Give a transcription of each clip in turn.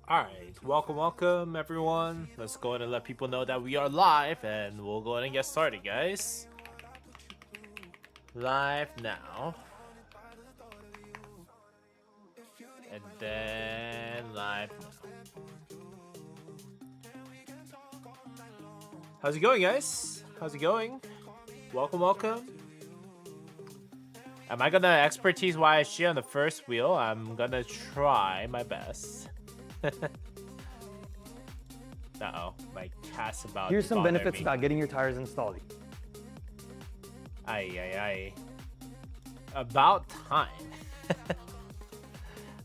Alright, welcome everyone. Let's go ahead and let people know that we are live and we'll go ahead and get started, guys. Live now. And then live now. How's it going, guys? How's it going? Welcome. Am I gonna expertise YSG on the first wheel? I'm gonna try my best. Uh-oh, my cat's about Here's to some bother benefits me. about getting your tires installed. Aye. About time.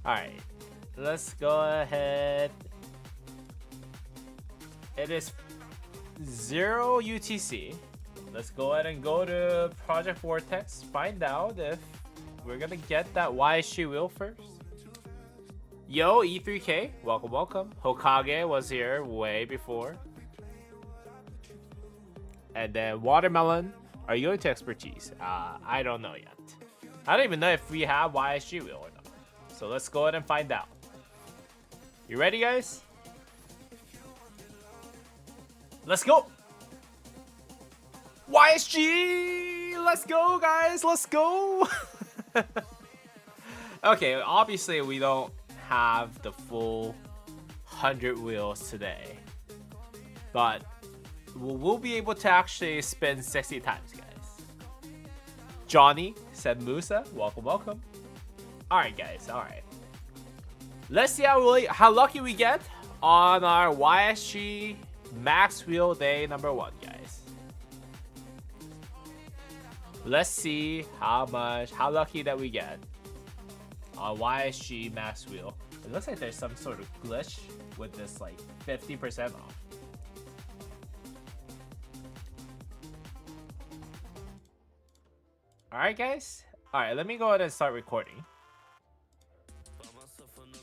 Alright, let's go ahead. It is 0 UTC. Let's go ahead and go to Project Vortex. Find out if we're gonna get that YSG wheel first. Yo, E3K, welcome. Hokage was here way before. And then Watermelon, are you going to expertise? I don't know yet. I don't even know if we have YSG wheel or not. So let's go ahead and find out. You ready, guys? Let's go! YSG! Let's go, guys! Let's go! Okay, obviously we don't have the full 100 wheels today, but we'll be able to actually spin 60 times, guys. Johnny said Musa, welcome. Alright, guys, alright. Let's see how lucky we get on our YSG max wheel day number 1, guys. Let's see how lucky that we get on YSG max wheel. It looks like there's some sort of glitch with this, like 50% off. Alright, guys. Alright, let me go ahead and start recording.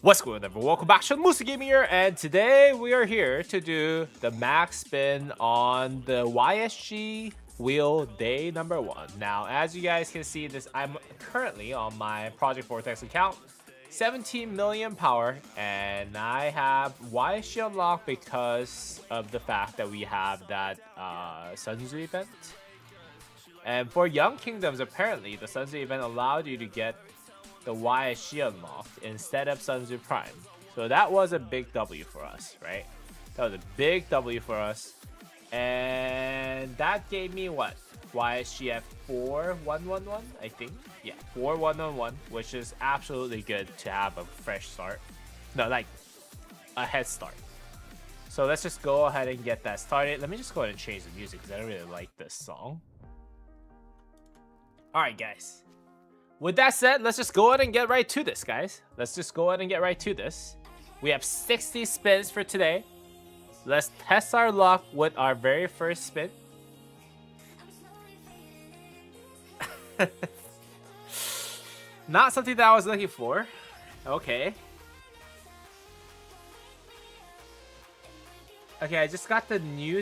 What's going on, everyone? Welcome back to Musa Gaming here, and today we are here to do the max spin on the YSG wheel day number 1. Now, as you guys can see, I'm currently on my Project Vortex account, 17 million power, and I have YSG unlocked because of the fact that we have that Sun Tzu event. And for Young Kingdoms, apparently the Sun Tzu event allowed you to get the YSG unlocked instead of Sun Tzu Prime. So that was a big W for us, right? That was a big W for us. And that gave me what? YSG at 4111, I think. Yeah, 4111, which is absolutely good to have a fresh start. No, like a head start. So let's just go ahead and get that started. Let me just go ahead and change the music because I don't really like this song. Alright, guys. With that said, let's just go ahead and get right to this, guys. Let's just go ahead and get right to this. We have 60 spins for today. Let's test our luck with our very first spin. Not something that I was looking for. Okay. Okay, I just got the new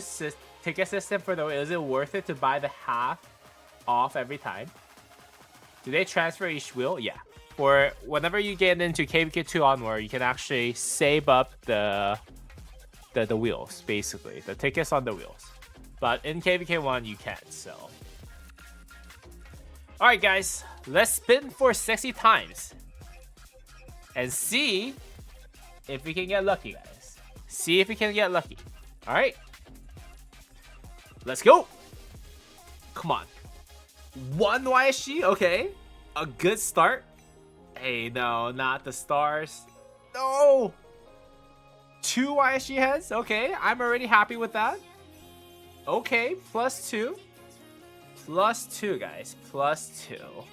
ticket system for the wheel. Is it worth it to buy the half off every time? Do they transfer each wheel? Yeah. For whenever you get into KVK2 onward, you can actually save up the wheels, basically. The tickets on the wheels. But in KVK1, you can't, so. Alright, guys. Let's spin for 60 times. And see if we can get lucky, guys. See if we can get lucky. Alright. Let's go. Come on. 1 YSG? Okay. A good start. Hey, no, not the stars. No. 2 YSG heads? Okay, I'm already happy with that. Okay, +2. +2, guys. +2.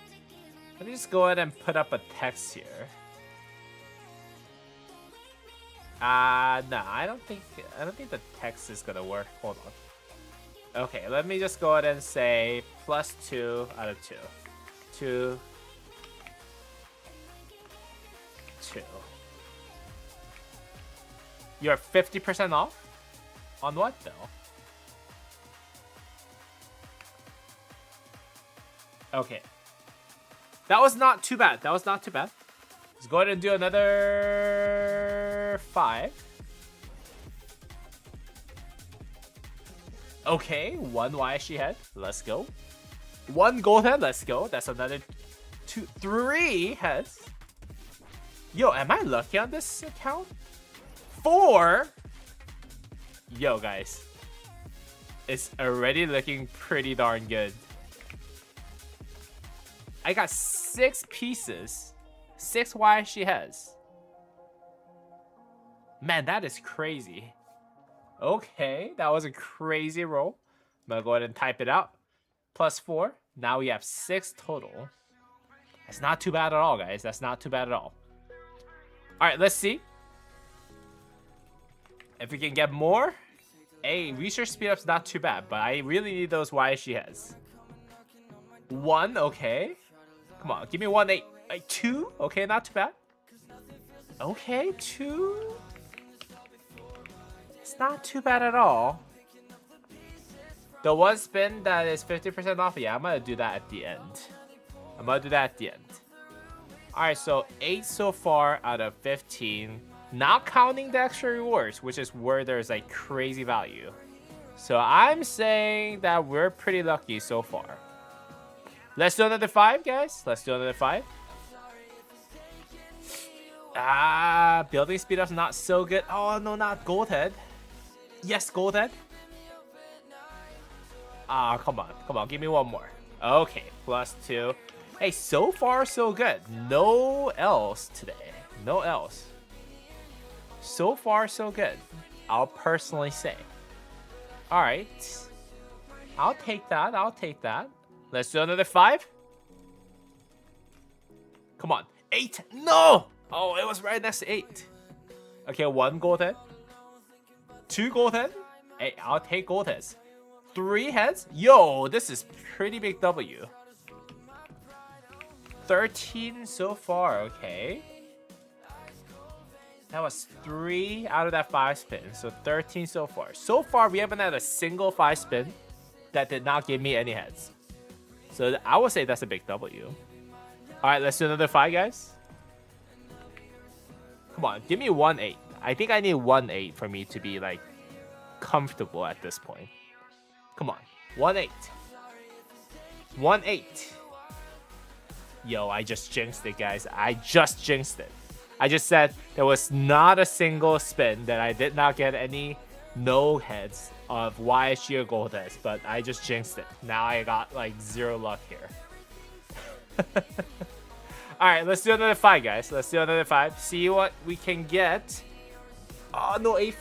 Let me just go ahead and put up a text here. No, I don't think the text is gonna work. Hold on. Okay, let me just go ahead and say +2 out of 2. 2. 2. You're 50% off? On what, though? Okay. That was not too bad. Let's go ahead and do another 5. Okay, 1 YSG head. Let's go. 1 gold head. Let's go. That's another 3 heads. Yo, am I lucky on this account? 4. Yo, guys. It's already looking pretty darn good. I got 6 pieces. 6 YSG heads. Man, that is crazy. Okay, that was a crazy roll. I'm gonna go ahead and type it out. +4. Now we have 6 total. That's not too bad at all, guys. That's not too bad at all. Alright, let's see if we can get more. Hey, research speed up's not too bad, but I really need those YSG heads. 1, okay. Come on, give me 1, 8. 2, okay, not too bad. Okay, 2. It's not too bad at all. The 1 spin that is 50% off, yeah, I'm gonna do that at the end. Alright, so 8 so far out of 15. Not counting the extra rewards, which is where there's like crazy value. So I'm saying that we're pretty lucky so far. Let's do another 5, guys. Let's do another 5. Building speed up's not so good. Oh no, not gold head. Yes, gold head. Come on, give me 1 more. Okay, +2. Hey, so far so good. No else today. No else. So far so good, I'll personally say. Alright. I'll take that. Let's do another 5. Come on. 8. No! Oh, it was right next to 8. Okay, 1 gold head. 2 gold head. Hey, I'll take gold heads. 3 heads. Yo, this is pretty big W. 13 so far, okay. That was 3 out of that 5 spin, so 13 so far. So far, we haven't had a single 5 spin that did not give me any heads. So I would say that's a big W. Alright, let's do another 5, guys. Come on, give me 1 8. I think I need 1 8 for me to be like comfortable at this point. Come on, 1 8. 1 8. Yo, I just jinxed it, guys. I just jinxed it. I just said there was not a single spin that I did not get any no heads of YSG or gold heads, but I just jinxed it. Now I got like 0 luck here. Alright, let's do another 5, guys. Let's do another 5. See what we can get. Oh, no 8.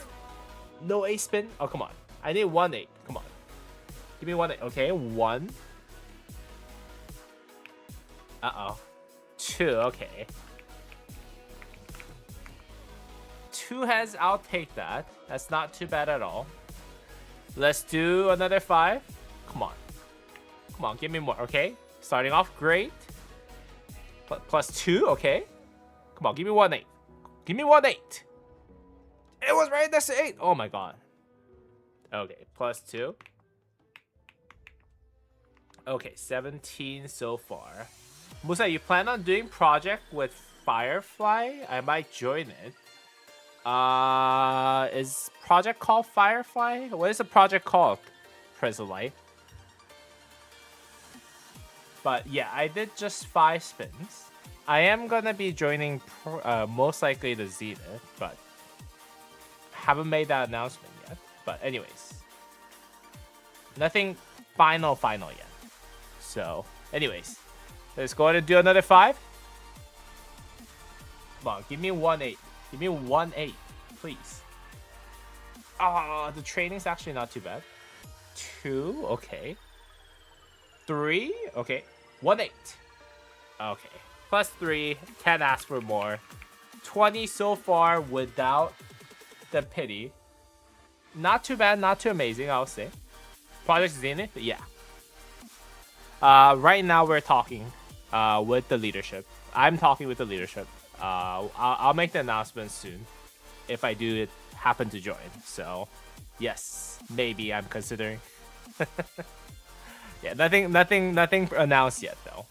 No 8 spin. Oh, come on. I need 1 8. Come on. Give me 1 8. Okay, 1. Uh-oh. 2, okay. 2 heads, I'll take that. That's not too bad at all. Let's do another 5. Come on. Come on, give me more, okay? Starting off great. +2, okay. Come on, give me 1 8. Give me 1 8. It was right next to 8. Oh my god. Okay, +2. Okay, 17 so far. Musa, you plan on doing project with Firefly? I might join it. Is project called Firefly? What is the project called? Present Light. But yeah, I did just 5 spins. I am gonna be joining most likely the Zenith, but haven't made that announcement yet. But anyways, nothing final yet. So anyways, let's go ahead and do another 5. Come on, give me 1 8. Give me 1 8, please. The training's actually not too bad. 2, okay. 3, okay. 1 8. Okay. +3, can't ask for more. 20 so far without the pity. Not too bad, not too amazing, I'll say. Project Zenith, yeah. Right now we're talking with the leadership. I'm talking with the leadership. I'll make the announcement soon if I do happen to join. So, yes, maybe I'm considering. Yeah, nothing announced yet though.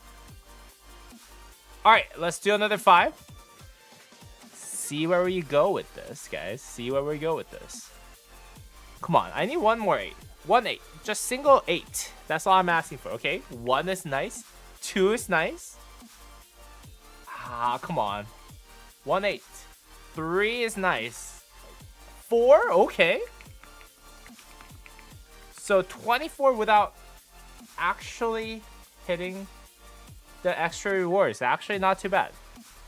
All right, let's do another 5. see where we go with this, guys. See where we go with this. Come on, I need one more 8. 1 8. Just single 8. That's all I'm asking for, okay? 1 is nice. 2 is nice. Ah, come on. 1 8. 3 is nice. 4? Okay. So 24 without actually hitting the extra rewards. Actually not too bad,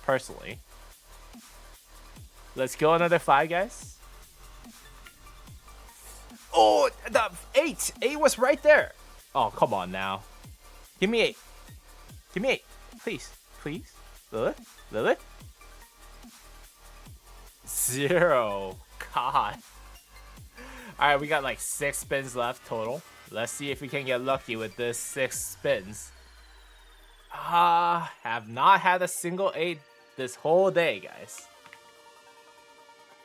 personally. Let's go another 5, guys. Oh, the 8. 8 was right there. Oh, come on now. Give me 8. Give me 8. Please. Please. Lilith? Lilith? 0. God. Alright, we got like 6 spins left total. Let's see if we can get lucky with this 6 spins. Have not had a single 8 this whole day, guys.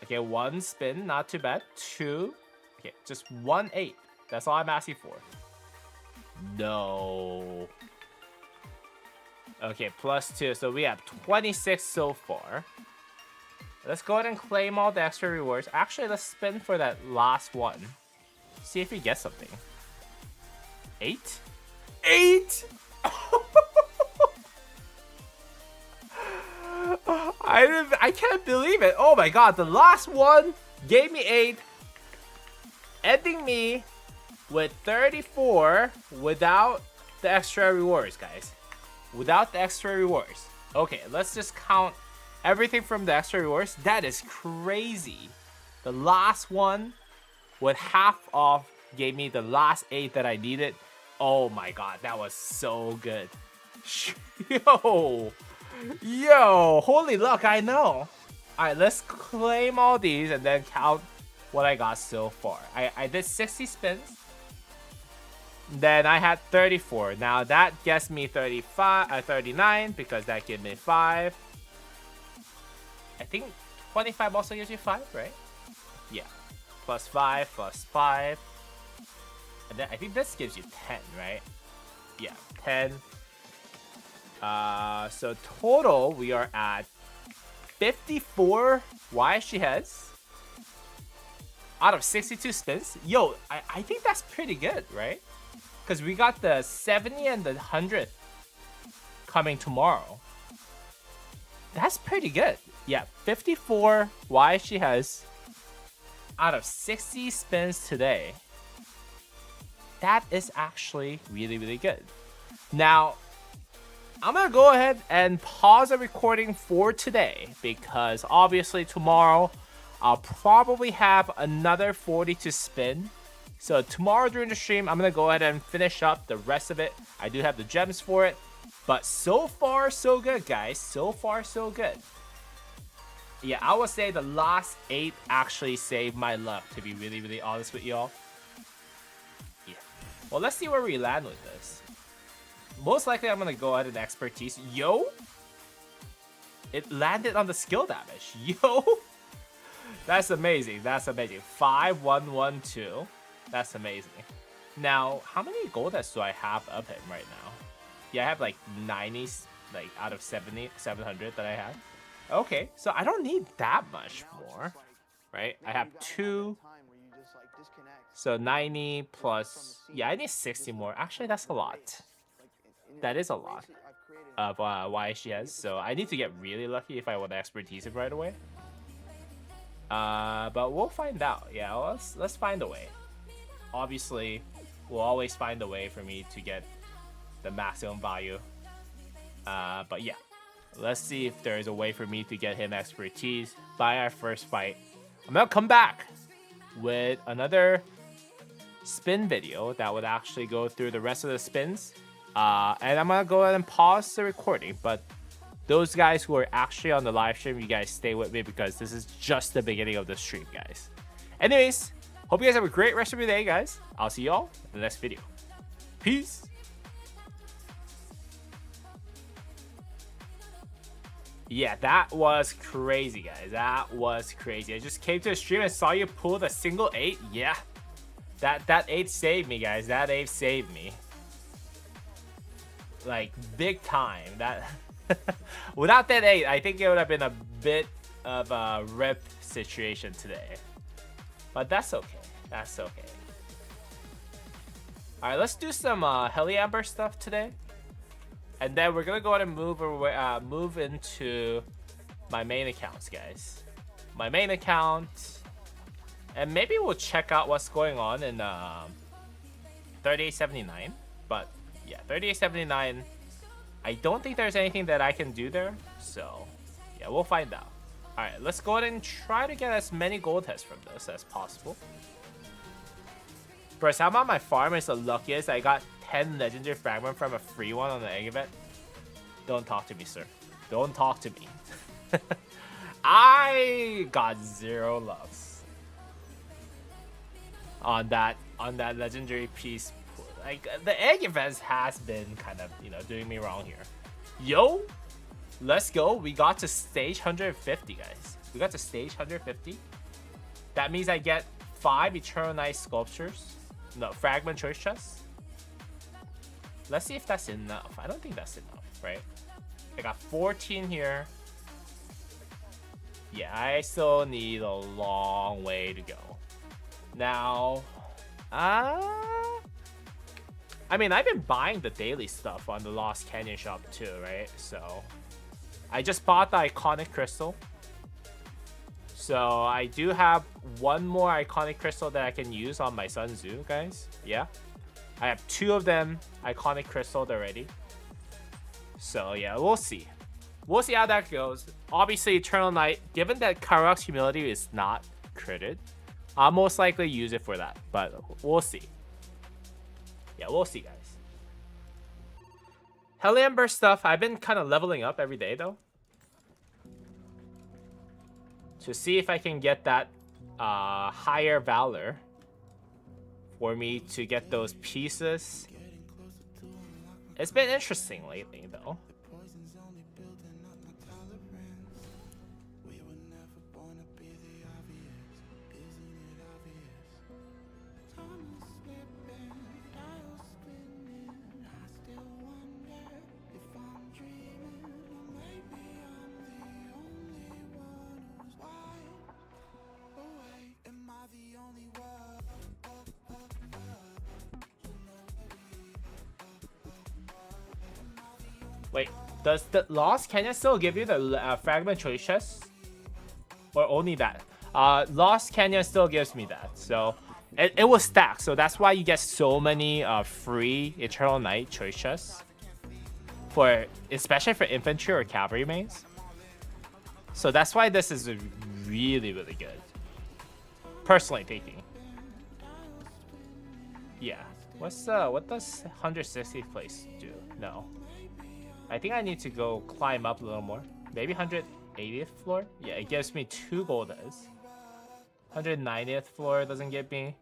Okay, 1 spin, not too bad. 2. Okay, just 1 8. That's all I'm asking for. No. Okay, plus 2. So we have 26 so far. Let's go ahead and claim all the extra rewards. Actually, let's spin for that last one. See if we get something. 8? 8? I can't believe it. Oh my god, the last one gave me 8. Ending me with 34 without the extra rewards, guys. Without the extra rewards. Okay, let's just count everything from the extra rewards. That is crazy. The last one with half off gave me the last 8 that I needed. Oh my god, that was so good. Yo, holy luck, I know. Alright, let's claim all these and then count what I got so far. I did 60 spins. Then I had 34. Now that gets me 39 because that gives me 5. I think 25 also gives you 5, right? Yeah. Plus 5, plus 5. And then I think this gives you 10, right? Yeah, 10. So total we are at 54 YSG heads out of 62 spins. Yo, I think that's pretty good, right? Because we got the 70 and the 100th coming tomorrow. That's pretty good. Yeah, 54 YSG heads out of 60 spins today. That is actually really, really good. Now, I'm gonna go ahead and pause the recording for today because obviously tomorrow I'll probably have another 40 to spin. So tomorrow during the stream, I'm gonna go ahead and finish up the rest of it. I do have the gems for it, but so far so good, guys. So far so good. Yeah, I would say the last 8 actually saved my luck, to be really, really honest with y'all. Yeah. Well, let's see where we land with this. Most likely, I'm gonna go ahead and expertise. Yo! It landed on the skill damage. Yo! That's amazing. That's amazing. 5, 1, 1, 2. That's amazing. Now, how many gold dust do I have of him right now? Yeah, I have like 90, like out of 700 that I have. Okay, so I don't need that much more, right? I have 2. So 90 plus, yeah, I need 60 more. Actually, that's a lot. That is a lot of YSGs. So I need to get really lucky if I want to expertise it right away. But we'll find out. Yeah, let's find a way. Obviously, we'll always find a way for me to get the maximum value. But yeah, let's see if there is a way for me to get him expertise by our first fight. I'm gonna come back with another spin video that would actually go through the rest of the spins. And I'm gonna go ahead and pause the recording. But those guys who are actually on the live stream, you guys stay with me because this is just the beginning of the stream, guys. Anyways, hope you guys have a great rest of your day, guys. I'll see y'all in the next video. Peace. Yeah, that was crazy, guys. That was crazy. I just came to the stream and saw you pull the single 8. Yeah, that 8 saved me, guys. That 8 saved me. Like, big time. That without that 8, I think it would have been a bit of a rip situation today. But that's okay. That's okay. Alright, let's do some Heliamber stuff today. And then we're gonna go ahead and move into my main accounts, guys. My main account. And maybe we'll check out what's going on in 3879. But yeah, 3879. I don't think there's anything that I can do there. So yeah, we'll find out. Alright, let's go ahead and try to get as many gold tests from this as possible. Bro, somehow my farm is the luckiest. I got 10 legendary fragment from a free one on the egg event. Don't talk to me, sir. Don't talk to me. I got 0 loves on that legendary piece. Like, the egg events has been kind of, you know, doing me wrong here. Yo, let's go. We got to stage 150, guys. We got to stage 150. That means I get 5 Eternal Night sculptures. No, fragment choice chests. Let's see if that's enough. I don't think that's enough, right? I got 14 here. Yeah, I still need a long way to go. Now, I mean, I've been buying the daily stuff on the Lost Canyon shop too, right? So, I just bought the iconic crystal. So, I do have one more iconic crystal that I can use on my Sun Tzu, guys. Yeah. I have 2 of them iconic crystals already. So, yeah, we'll see. We'll see how that goes. Obviously, Eternal Night, given that Karok's Humility is not critted, I'll most likely use it for that. But we'll see. Yeah, we'll see, guys. Heliamber stuff, I've been kind of leveling up every day, though. To see if I can get that higher Valor for me to get those pieces. It's been interesting lately, though. Wait, does the Lost Canyon still give you the fragment choice chest? Or only that? Lost Canyon still gives me that. So, it was stacked. So, that's why you get so many free Eternal Night choice chests. Especially for infantry or cavalry mains. So, that's why this is really, really good. Personally thinking. Yeah. What does 160th place do? No. I think I need to go climb up a little more. Maybe 180th floor? Yeah, it gives me 2 goldas. 190th floor doesn't give me.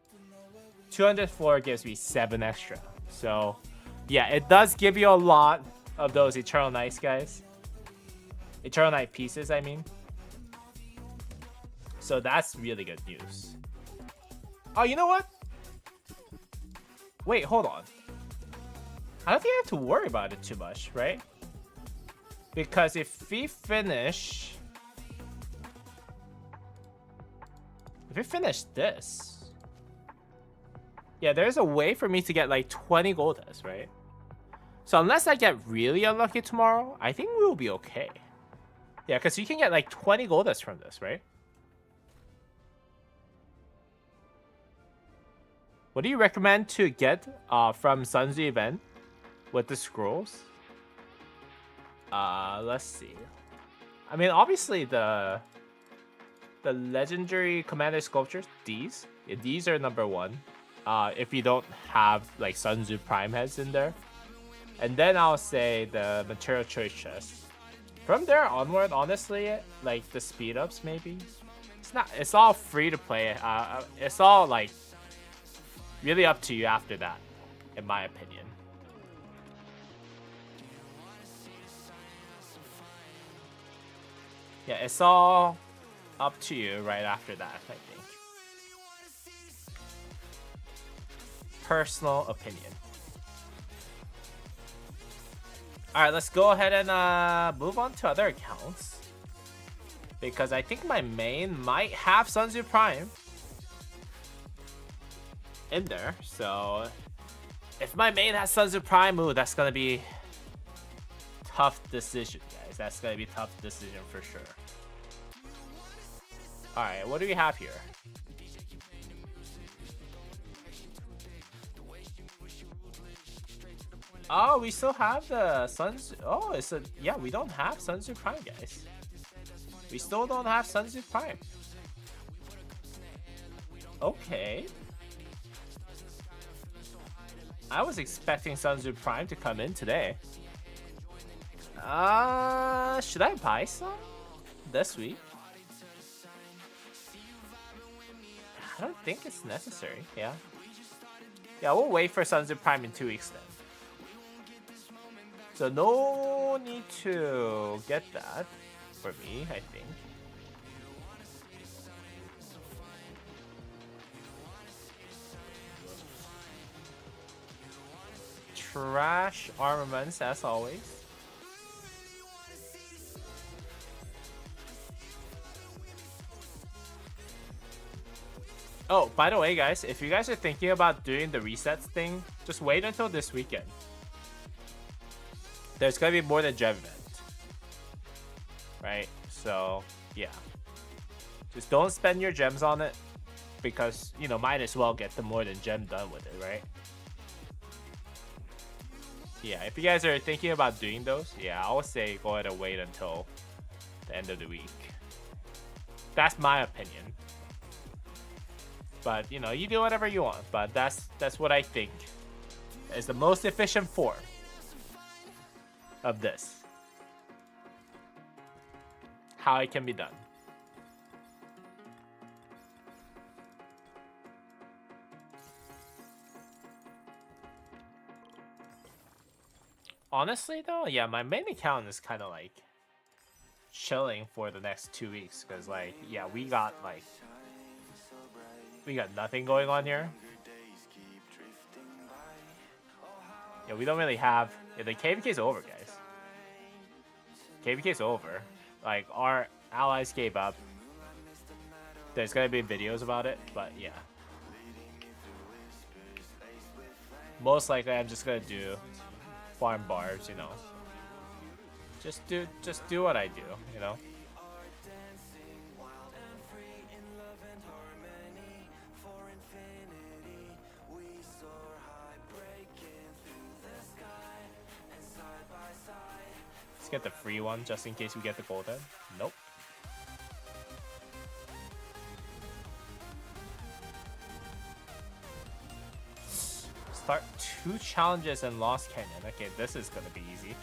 200th floor gives me 7 extra. So, yeah, it does give you a lot of those Eternal Nights, guys. Eternal Night pieces, I mean. So that's really good news. Oh, you know what? Wait, hold on. I don't think I have to worry about it too much, right? Because if we finish this, yeah, there's a way for me to get like 20 goldas, right? So unless I get really unlucky tomorrow, I think we'll be okay. Yeah, because you can get like 20 goldas from this, right? What do you recommend to get from Sun Tzu event with the scrolls? Let's see. I mean, obviously the legendary commander sculptures, these are number 1. If you don't have like Sun Tzu Prime heads in there, and then I'll say the material choice chest. From there onward, honestly, like the speed ups maybe. It's all free to play. It's all like really up to you after that, in my opinion. Yeah, it's all up to you right after that, I think. Personal opinion. Alright, let's go ahead and move on to other accounts. because I think my main might have Sunzu Prime in there. So if my main has Sunzu Prime, ooh, that's gonna be tough decision, guys. That's gonna be a tough decision for sure. All right, what do we have here? Oh, we still have the Sunzu. Oh, it's a yeah. We don't have Sunzu Prime, guys. We still don't have Sunzu Prime. Okay. I was expecting Sunzu Prime to come in today. Should I buy some this week? I don't think it's necessary. Yeah. Yeah, we'll wait for Sunzu Prime in 2 weeks then. So no need to get that for me, I think. Trash armaments as always. Oh, by the way, guys, if you guys are thinking about doing the resets thing, just wait until this weekend. There's gonna be more than gem event, right? So yeah, just don't spend your gems on it because you know might as well get the more than gem done with it, right? Yeah, if you guys are thinking about doing those, yeah, I would say go ahead and wait until the end of the week. That's my opinion. But you know, you do whatever you want. But that's what I think is the most efficient form of this. How it can be done. Honestly though, yeah, my main account is kind of like chilling for the next 2 weeks because like yeah, we got nothing going on here. Yeah, we don't really have. Yeah, the KVK's over, guys. KVK's over. Like our allies gave up. There's gonna be videos about it, but yeah. Most likely, I'm just gonna do farm barbs, you know. Just do what I do, you know. Let's get the free one just in case we get the golden. Nope. Start 2 challenges in Lost Canyon. Okay, this is gonna be easy.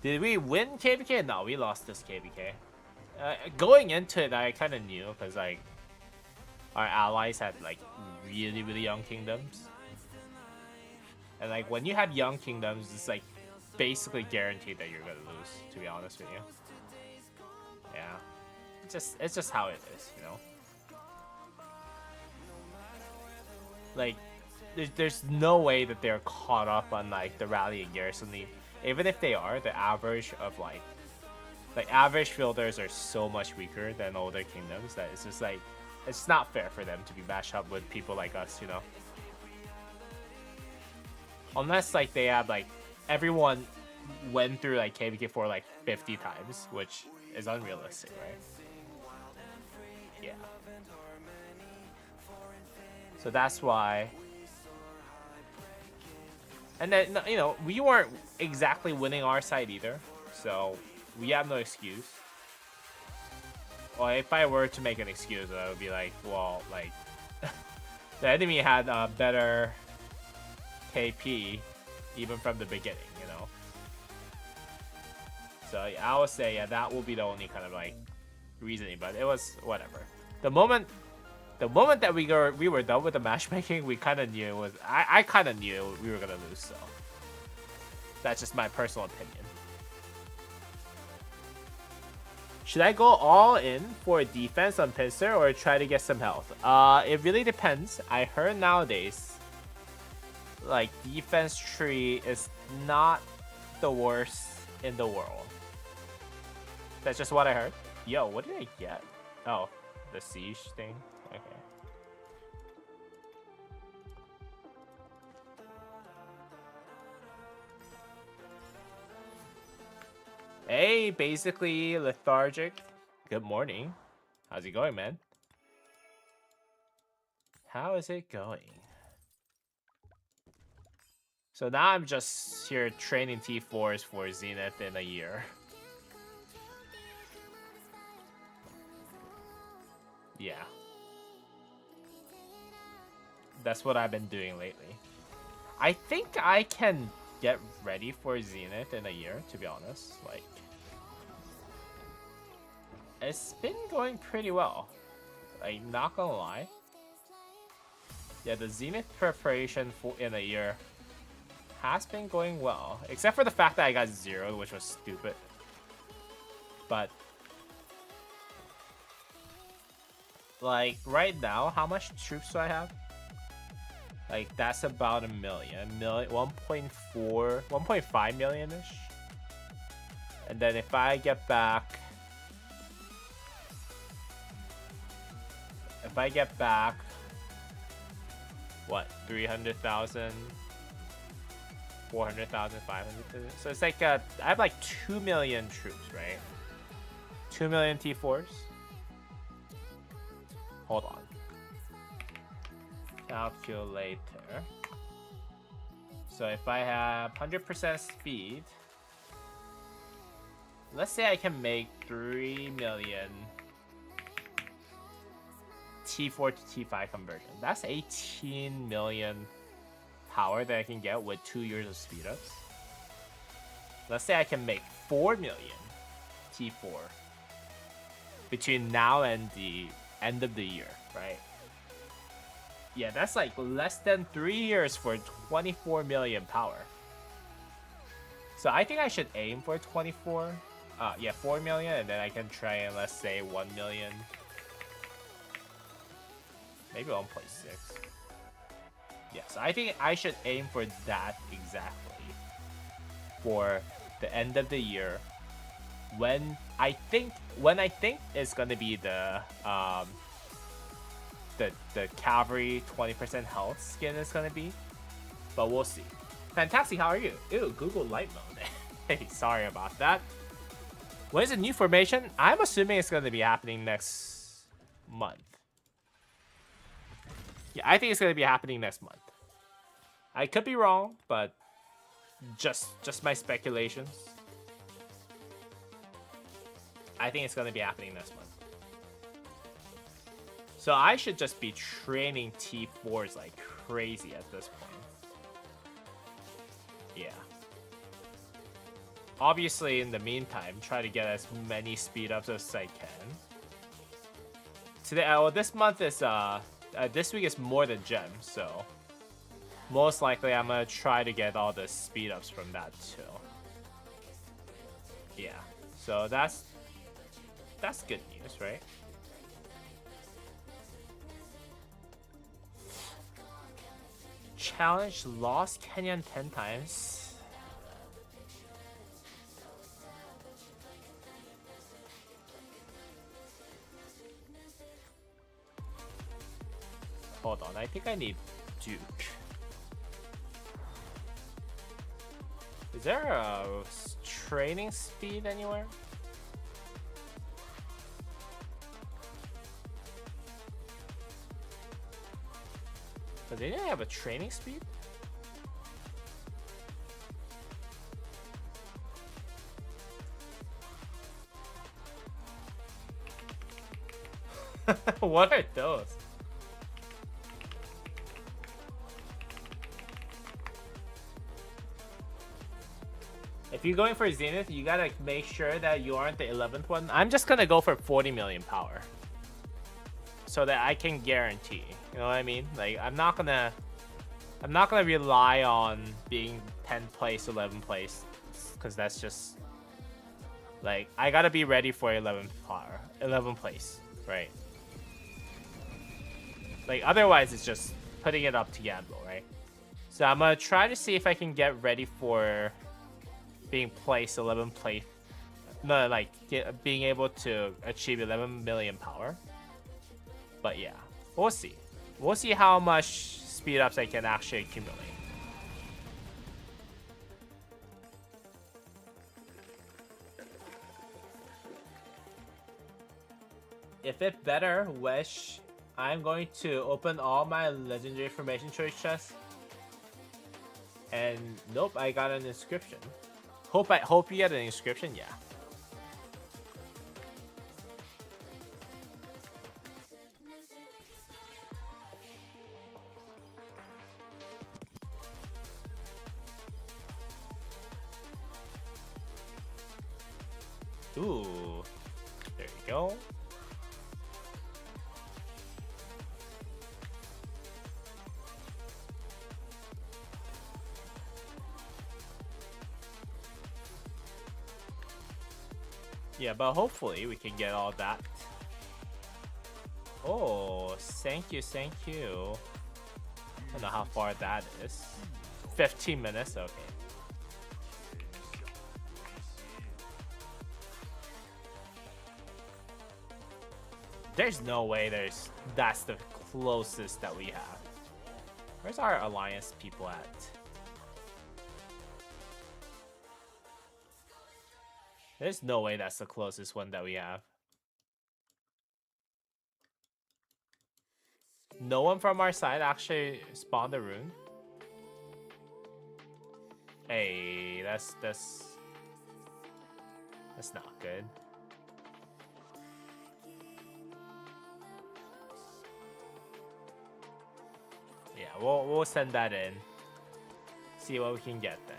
Did we win KVK? No, we lost this KVK. Going into it, I kind of knew because like our allies had like really young kingdoms, and like when you have young kingdoms, it's like basically guaranteed that you're gonna lose. To be honest with you, yeah, it's just how it is, you know. Like, there's no way that they're caught up on like the rally and garrison lead. Even if they are, the average of like average fielders are so much weaker than older kingdoms that it's just like it's not fair for them to be matched up with people like us, you know. Unless like they have like everyone went through like KVK4 like 50 times, which is unrealistic, right? Yeah. So that's why. And then, you know, we weren't exactly winning our side either. So we have no excuse. Well, if I were to make an excuse, I would be like, well, like, the enemy had a better KP even from the beginning, you know? So yeah, I would say, yeah, that will be the only kind of like reasoning, but it was whatever. The moment that we were done with the matchmaking, we kind of knew it was. I kind of knew we were gonna lose. So that's just my personal opinion. Should I go all in for defense on Pincer or try to get some health? It really depends. I heard nowadays, like defense tree is not the worst in the world. That's just what I heard. Yo, what did I get? Oh, the siege thing. Okay. Hey, basically lethargic. Good morning. How's it going, man? How is it going? So now I'm just here training T4s for Zenith in a year. Yeah. That's what I've been doing lately. I think I can get ready for Zenith in a year, to be honest. Like, it's been going pretty well. Like, not gonna lie. Yeah, the Zenith preparation for in a year has been going well. Except for the fact that I got 0, which was stupid. But like, right now, how much troops do I have? Like, that's about a million. 1.4, 1.5 million-ish. And then if I get back... what, 300,000, 400,000, 500,000. So it's like I have like 2 million troops, right? 2 million T4s. Hold on. Calculator. So if I have 100% speed, let's say I can make 3 million T4 to T5 conversion. That's 18 million power that I can get with 2 years of speed ups. Let's say I can make 4 million T4 between now and the end of the year, right? Yeah, that's like less than 3 years for 24 million power. So I think I should aim for 24. Yeah, 4 million, and then I can try and, let's say, 1 million. Maybe 1.6. Yeah, so I think I should aim for that exactly for the end of the year, when I think it's gonna be the cavalry 20% health skin is gonna be, but we'll see. Fantastic, how are you? Ew, Google Light Mode. Hey, sorry about that. When is the new formation? I'm assuming it's gonna be happening next month. Yeah, I think it's gonna be happening next month. I could be wrong, but just my speculations. I think it's gonna be happening next month. So I should just be training T4s like crazy at this point. Yeah. Obviously, in the meantime, try to get as many speed ups as I can. Today, well, this month is this week is more than gems, so most likely I'm gonna try to get all the speed ups from that too. Yeah, so that's good news, right? Challenge lost Kenyan 10 times. Hold on, I think I need Duke. Is there a training speed anywhere? Does anyone have a training speed? What are those? If you're going for Zenith, you gotta make sure that you aren't the 11th one. I'm just gonna go for 40 million power, so that I can guarantee. You know what I mean? Like, I'm not gonna rely on being 10th place, 11th place, because that's just like, I gotta be ready for 11th place, right? Like, otherwise it's just putting it up to gamble, right? So I'm gonna try to see if I can get ready for being placed 11 place. No, like being able to achieve 11 million power. But yeah, we'll see. We'll see how much speed ups I can actually accumulate. If it better wish, I'm going to open all my legendary formation choice chests. And nope, I got an inscription. Hope you get an inscription, yeah. Ooh, there you go. Yeah, but hopefully we can get all that. Oh, thank you, thank you. I don't know how far that is. 15 minutes, okay. There's no way that's the closest that we have. Where's our alliance people at? There's no way that's the closest one that we have. No one from our side actually spawned a rune. Hey, that's not good. Yeah, we'll send that in. See what we can get then.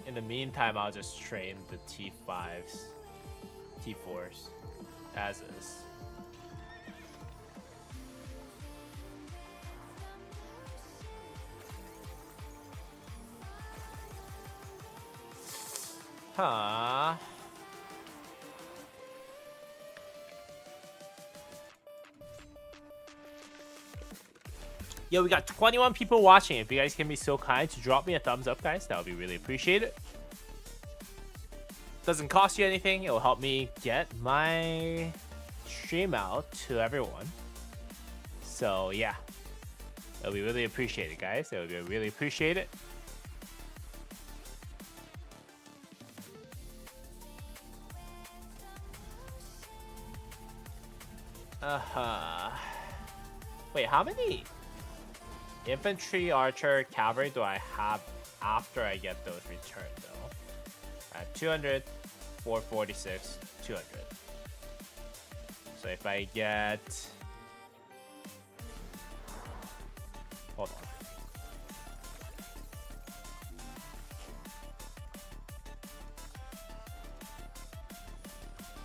In the meantime, I'll just train the T5s, T4s, as is. Huh. Yo, we got 21 people watching. If you guys can be so kind to drop me a thumbs up, guys, that would be really appreciated. Doesn't cost you anything. It'll help me get my stream out to everyone. So, yeah. It'll be really appreciated, guys. It'll be really appreciated. Wait, how many infantry, archer, cavalry do I have after I get those returned, though? At 200, 446, 200. So if I get... Hold on.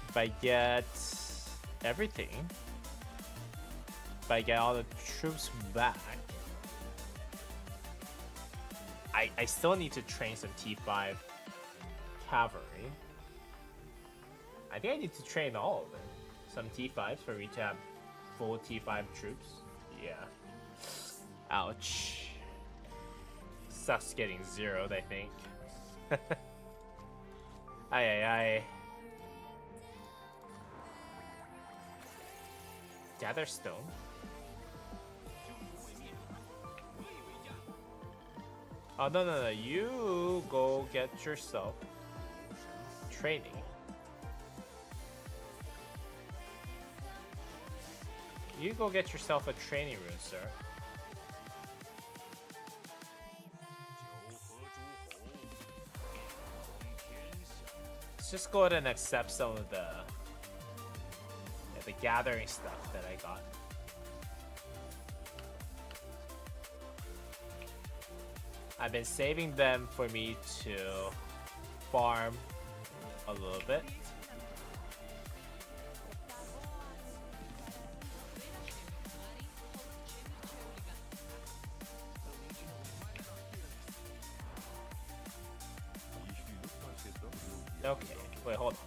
If I get everything, if I get all the troops back, I still need to train some T5 cavalry. I think I need to train all of them. Some T5s for me to have full T5 troops. Yeah. Ouch. Sucks getting zeroed, I think. Aye. Gather stone. Oh, no. You go get yourself training. You go get yourself a training rune, sir. Let's just go ahead and accept some of the gathering stuff that I got. I've been saving them for me to farm a little bit. Okay, wait, hold on.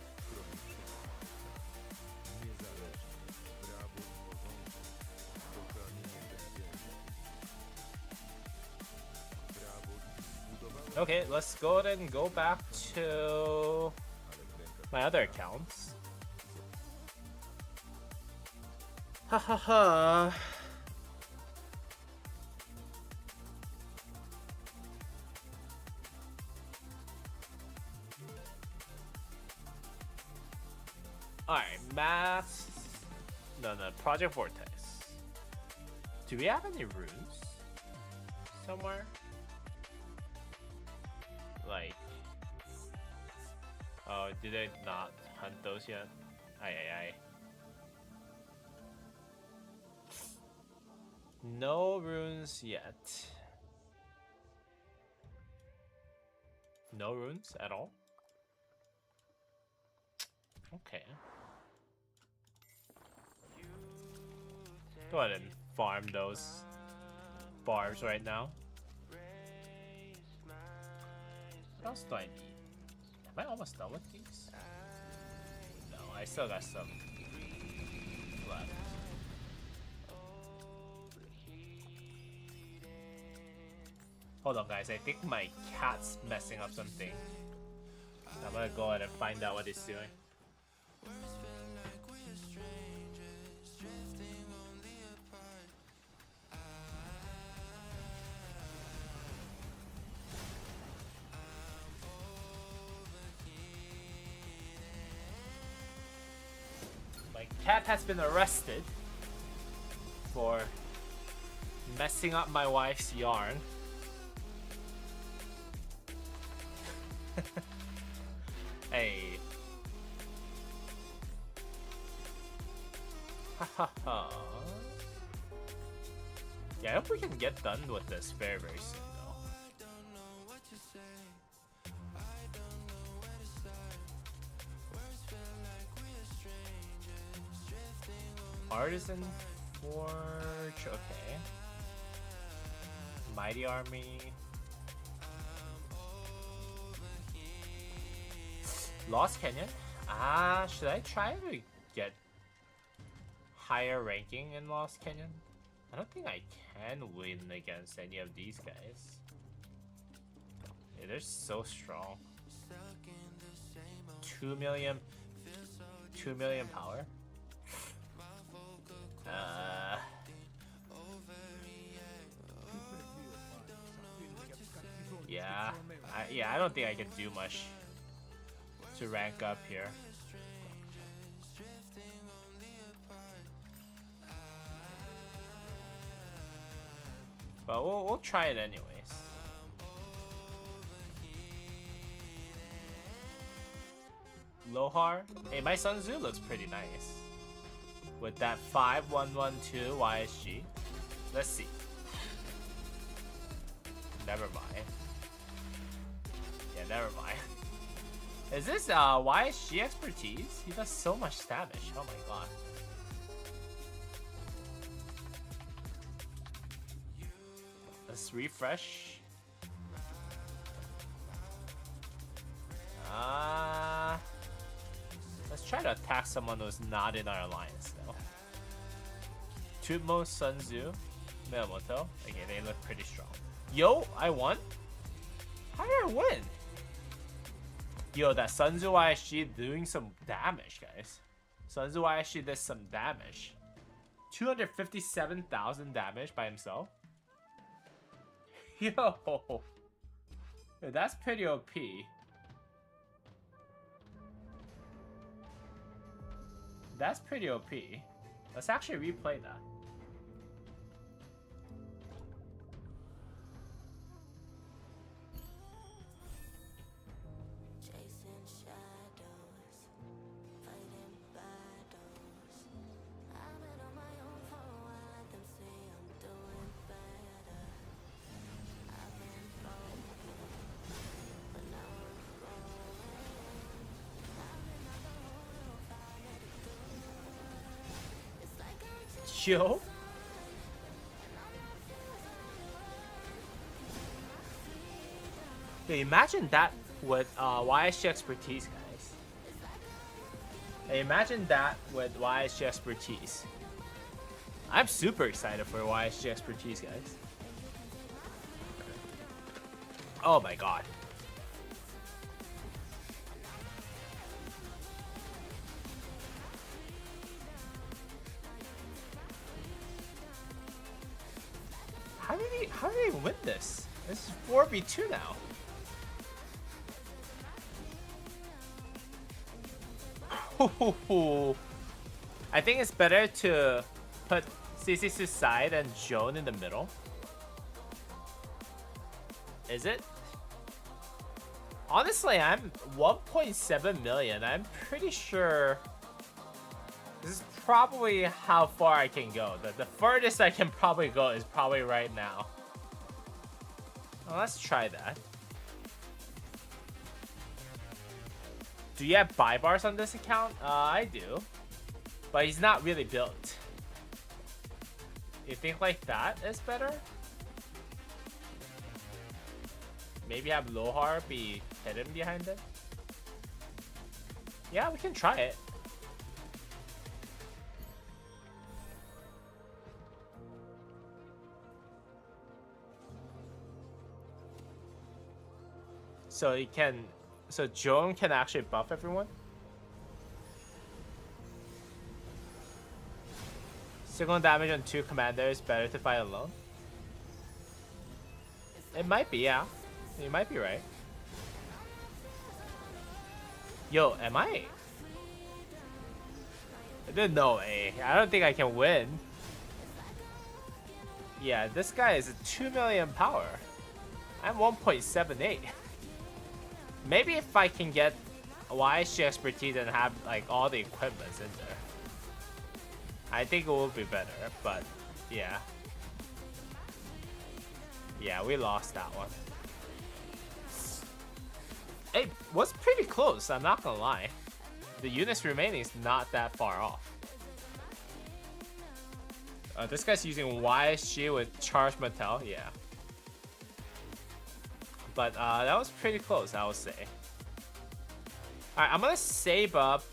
Okay, let's go ahead and go back to my other accounts. Ha ha ha. Alright, Mass. No, Project Vortex. Do we have any runes somewhere? Like, oh, did I not hunt those yet? Aye. No runes yet. No runes at all? Okay. Go ahead and farm those barbs right now. What else do I need? Am I almost done with these? No, I still got some left. Hold on, guys. I think my cat's messing up something. I'm gonna go ahead and find out what it's doing. My cat has been arrested for messing up my wife's yarn. Hey. Hahaha. Yeah, I hope we can get done with this very, very soon, though. Artisan Forge, okay. Mighty Army. Lost Canyon? Should I try to get higher ranking in Lost Canyon? I don't think I can win against any of these guys. Yeah, they're so strong. 2 million power. Yeah, I don't think I can do much to rank up here. But we'll try it anyways. Lohar? Hey, my Sun Tzu looks pretty nice. With that 5112 YSG. Let's see. Never mind. Yeah, never mind. Is this YSG expertise? He does so much damage. Oh my god. Let's refresh. Let's try to attack someone who's not in our alliance though. Tumo, Sun Tzu, Minamoto. Okay, they look pretty strong. Yo, I won? How did I win? Yo, that Sun Tzu YSG doing some damage, guys. Sun Tzu YSG did some damage. 257,000 damage by himself. Yo, that's pretty OP. That's pretty OP. Let's actually replay that. Yo. Yeah, imagine that with YSG expertise, guys. Hey, imagine that with YSG expertise. I'm super excited for YSG expertise, guys. Oh my god. How did he win this? This is 4v2 now. I think it's better to put CC to side and Joan in the middle. Is it? Honestly, I'm 1.7 million. I'm pretty sure this is probably how far I can go. The furthest I can probably go is probably right now. Well, let's try that. Do you have buy bars on this account? I do. But he's not really built. You think like that is better? Maybe have Lohar be hidden behind it? Yeah, we can try it. So he can... So Joan can actually buff everyone? Single damage on 2 commanders, better to fight alone? It might be, yeah. You might be right. Yo, am I? No way. I don't think I can win. Yeah, this guy is 2 million power. I'm 1.78. Maybe if I can get YSG expertise and have like all the equipments in there, I think it will be better. But yeah, we lost that one. It was pretty close, I'm not gonna lie. The units remaining is not that far off. This guy's using YSG with Charge Mattel, yeah. But that was pretty close, I would say. Alright, I'm gonna save up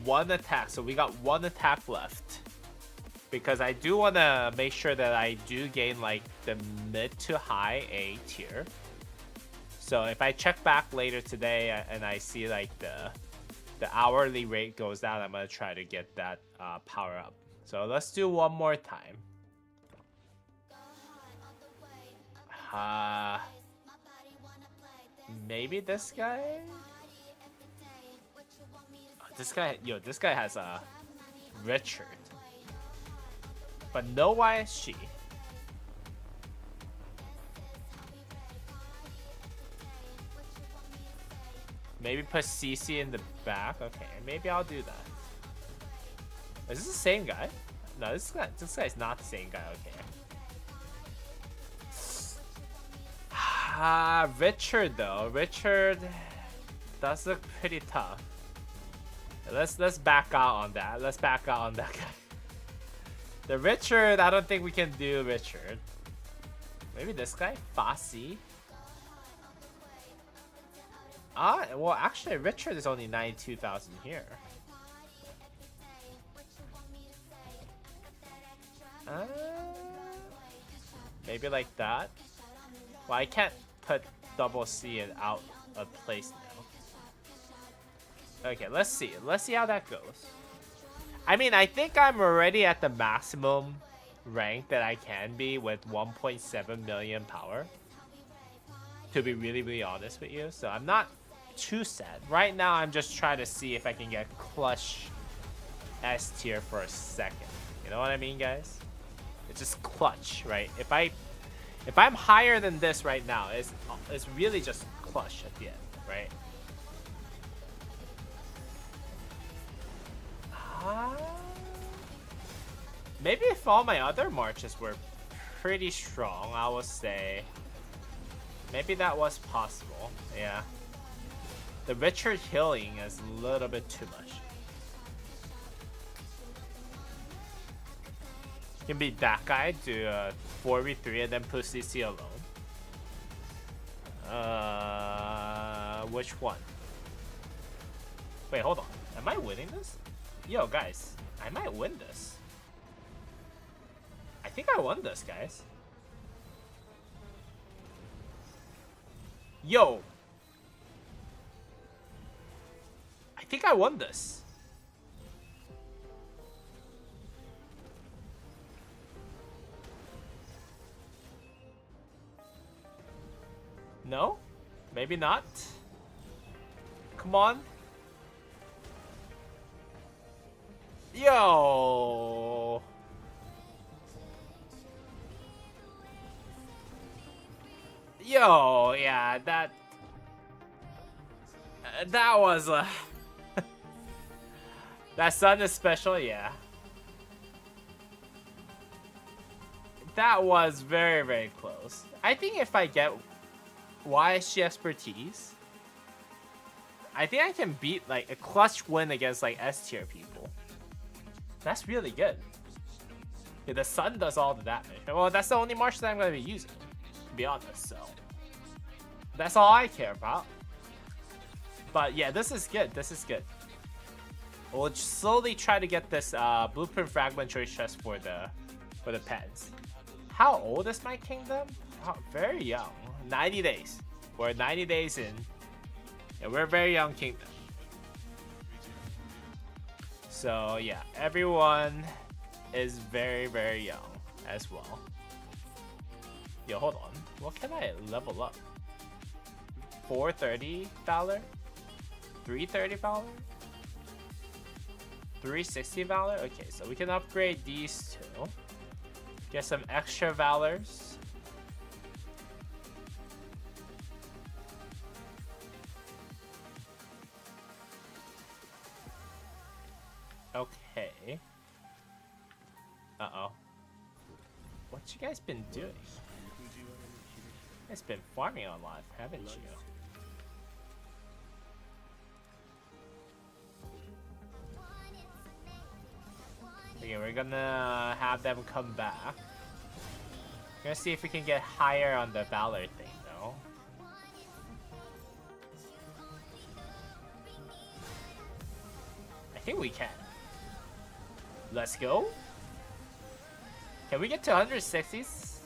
1 attack, so we got 1 attack left. Because I do want to make sure that I do gain like the mid to high A tier. So if I check back later today and I see like the hourly rate goes down, I'm gonna try to get that power up. So let's do one more time. Maybe this guy? Oh, this guy has a Richard. But no YSG. Maybe put CC in the back. Okay, maybe I'll do that. Is this the same guy? No, this guy's not the same guy. Okay. Richard though. Richard does look pretty tough. Let's back out on that. Let's back out on that guy. The Richard, I don't think we can do Richard. Maybe this guy, Fassi. Well, actually, Richard is only 92,000 here. Maybe like that. Well, I can't put double C in out of place now. Okay, let's see. Let's see how that goes. I mean, I think I'm already at the maximum rank that I can be with 1.7 million power. To be really, really honest with you. So I'm not too sad. Right now, I'm just trying to see if I can get clutch S tier for a second. You know what I mean, guys? It's just clutch, right? If I'm higher than this right now, it's really just clutch at the end, right? Maybe if all my other marches were pretty strong, I would say maybe that was possible. Yeah. The Richard healing is a little bit too much. You can be that guy, do 4v3 and then put CC alone. Which one? Wait, hold on. Am I winning this? Yo, guys, I might win this. I think I won this, guys. Yo. I think I won this. No? Maybe not. Come on. Yo. Yo, yeah, that was that sun is special, yeah. That was very, very close. I think if I get YSG expertise, I think I can beat like a clutch win against like S tier people. That's really good. Yeah, the sun does all the damage. Well, that's the only march that I'm gonna be using, to be honest. So that's all I care about. But yeah, this is good. This is good. We'll slowly try to get this blueprint fragment choice chest for the pets. How old is my kingdom? Oh, very young. 90 days. We're 90 days in. Yeah, we're a very young kingdom. So yeah, everyone is very, very young as well. Yo, hold on. What can I level up? 430 valor? 330 valor? 360 valor? Okay, so we can upgrade these two. Get some extra valors. Okay. Uh-oh. What you guys been doing? You guys been farming a lot, haven't you? Okay, we're gonna have them come back. We're gonna see if we can get higher on the Valor thing, though. I think we can. Let's go. Can we get to 160s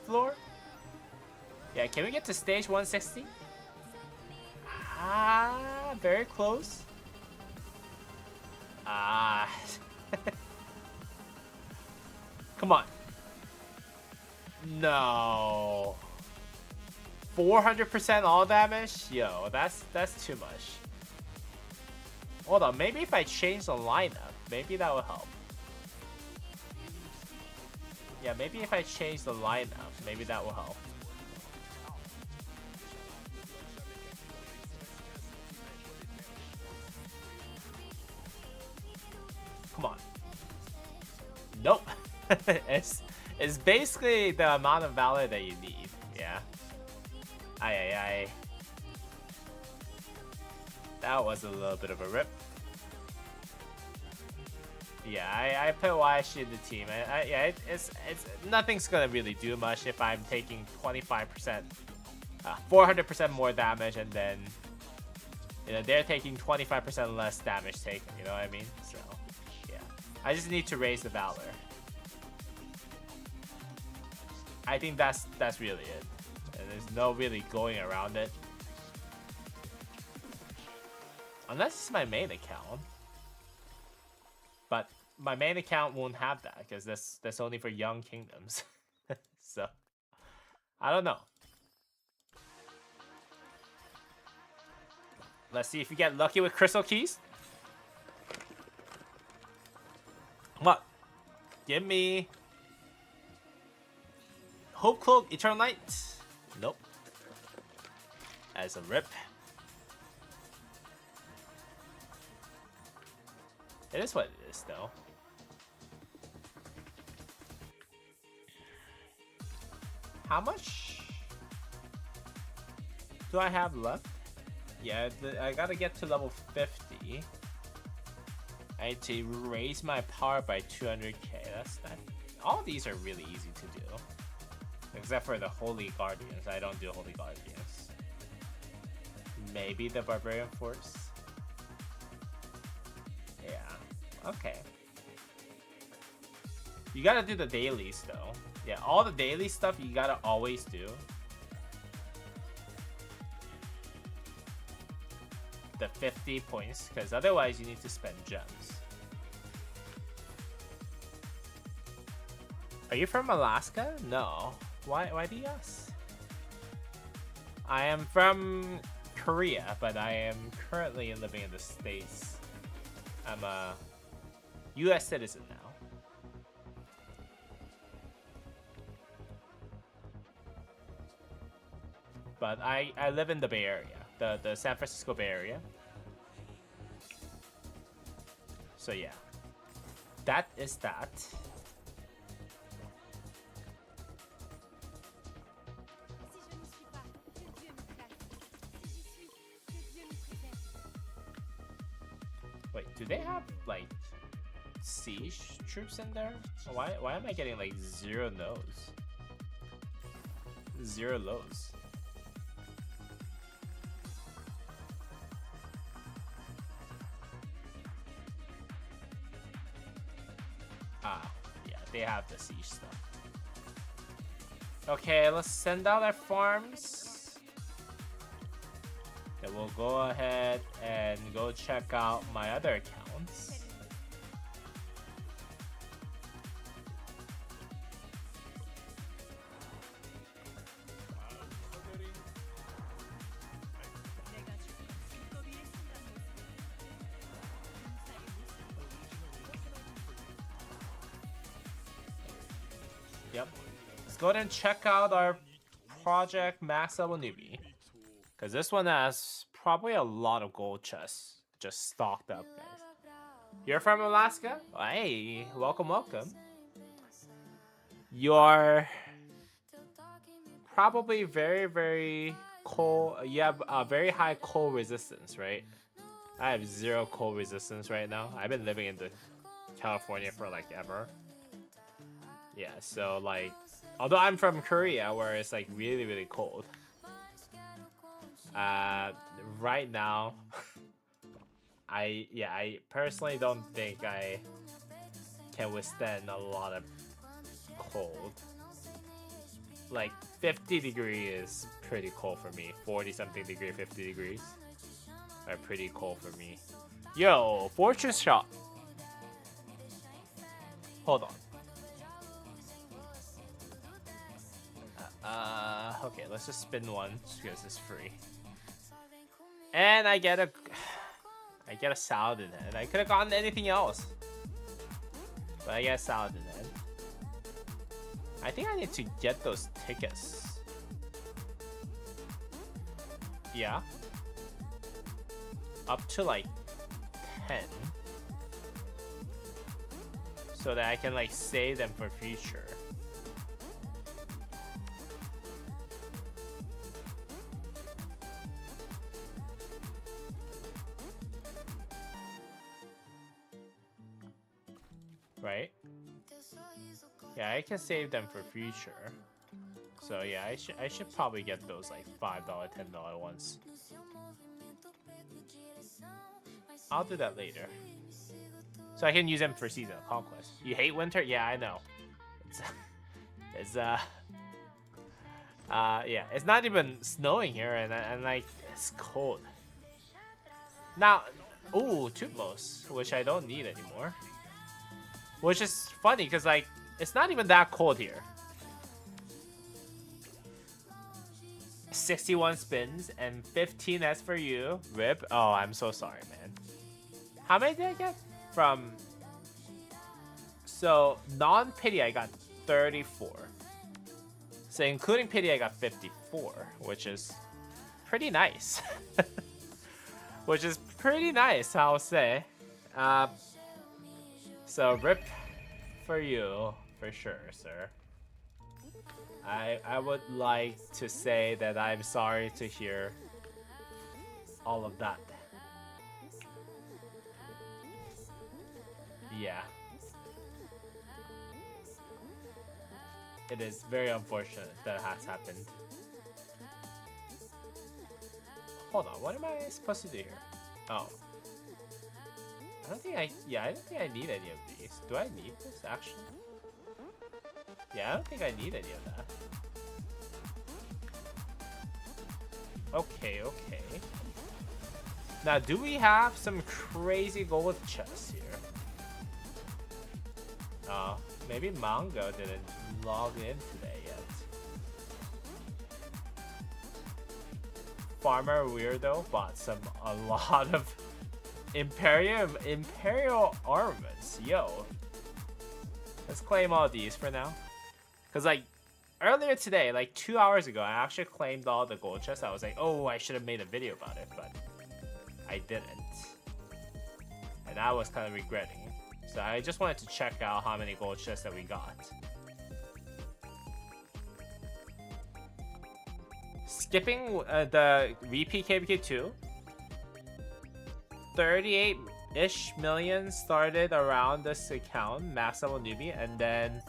floor? Yeah, can we get to stage 160? Ah, very close. Ah. Come on. No. 400% all damage? Yo, that's too much. Hold on, maybe if I change the lineup, maybe that will help. Yeah, maybe if I change the lineup, maybe that will help. Come on. Nope. it's basically the amount of valor that you need. Yeah. Aye. That was a little bit of a rip. Yeah, I put YSG in the team. Yeah, it's nothing's gonna really do much if I'm taking 25%, 400% more damage, and then they're taking 25% less damage taken. You know what I mean? So yeah, I just need to raise the valor. I think that's really it. And there's no really going around it. Unless it's my main account. But my main account won't have that because that's only for young kingdoms. So I don't know. Let's see if we get lucky with crystal keys. Come on. Give me Hope Cloak, Eternal Night. Nope. As a rip. It is what it is, though. How much do I have left? Yeah, I gotta get to level 50. I need to raise my power by 200k. That's that. All these are really easy to do. Except for the Holy Guardians. I don't do Holy Guardians. Maybe the Barbarian Force. Yeah. Okay. You gotta do the dailies though. Yeah, all the daily stuff you gotta always do. the 50 points, because otherwise you need to spend gems. Are you from Alaska? No. Why do you ask? I am from Korea, but I am currently living in the States. I'm a US citizen now. But I live in the Bay Area, the San Francisco Bay Area. So yeah, that is that. Wait, do they have like siege troops in there? Why am I getting like 0 no's? 0 lows. Ah, yeah, they have the siege stuff. Okay, let's send out our farms. Then we'll go ahead and go check out my other accounts. Yep. Let's go ahead and check out our project Max Level Newbie. Because this one has probably a lot of gold chests just stocked up, guys. You're from Alaska? Hey, welcome, welcome. You're probably very, very cold. You have a very high cold resistance, right? I have 0 cold resistance right now. I've been living in California for like ever. Yeah, so like, although I'm from Korea where it's like really, really cold. Right now, I personally don't think I can withstand a lot of cold. Like 50 degrees is pretty cold for me. 40 something degree, 50 degrees are pretty cold for me. Yo, fortress shot. Hold on. Okay, let's just spin one because it's free. And I get a salad in it. I could have gotten anything else, but I get a salad in it. I think I need to get those tickets. Yeah. Up to like 10. So that I can like save them for future. Right? Yeah, I can save them for future. So yeah, I should probably get those like $5, $10 ones. I'll do that later. So I can use them for seasonal conquest. You hate winter? Yeah, I know. Yeah, it's not even snowing here, and like it's cold. Now, ooh, Tublos, which I don't need anymore. Which is funny, because, like, it's not even that cold here. 61 spins and 15 S for you. Rip. Oh, I'm so sorry, man. How many did I get? From... So, non-pity, I got 34. So, including pity, I got 54, which is pretty nice. Which is pretty nice, I'll say. So rip for you, for sure, sir. I would like to say that I'm sorry to hear all of that. Yeah. It is very unfortunate that it has happened. Hold on, what am I supposed to do here? Oh. I don't think I need any of these. Do I need this, actually? Yeah, I don't think I need any of that. Okay, okay. Now, do we have some crazy gold chests here? Maybe Mango didn't log in today yet. Farmer Weirdo bought a lot of Imperial armaments. Yo, let's claim all these for now. Cause like earlier today, like 2 hours ago, I actually claimed all the gold chests. I was like, oh, I should have made a video about it, but I didn't. And I was kind of regretting it. So I just wanted to check out how many gold chests that we got. Skipping the repeat KBK2. 38-ish million started around this account, max level newbie, and then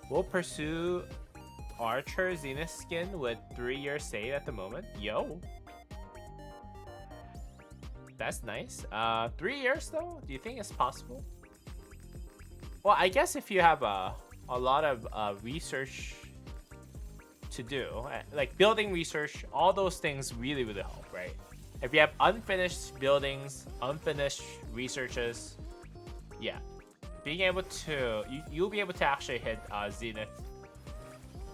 we'll pursue Archer Zenith skin with 3-year save at the moment. Yo. That's nice. 3 years though? Do you think it's possible? Well, I guess if you have a lot of research to do, like building research, all those things really help, right? If you have unfinished buildings, unfinished researches, yeah, being able to, you'll be able to actually hit Zenith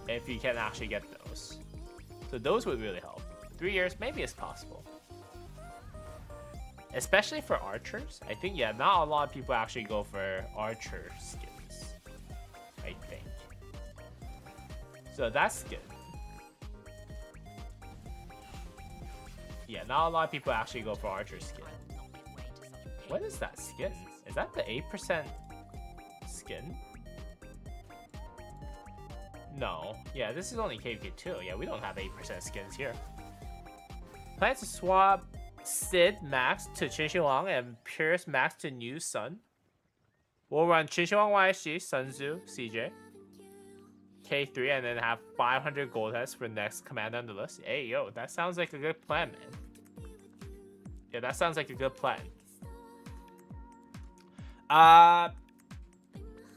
if you can actually get those. So those would really help. 3 years, maybe it's possible. Especially for archers, I think, yeah, not a lot of people actually go for archer skins, I think. So that's good. Yeah, not a lot of people actually go for archer skin. What is that skin? Is that the 8% skin? No. Yeah, this is only KVK2. Yeah, we don't have 8% skins here. Plan to swap Sid Max to Qinshi and Pierce Max to New Sun. We'll run Qinshi YSG, Sunzu, CJ, K3, and then have 500 gold heads for next commander on the list. Hey, yo, that sounds like a good plan, man. Yeah, that sounds like a good plan.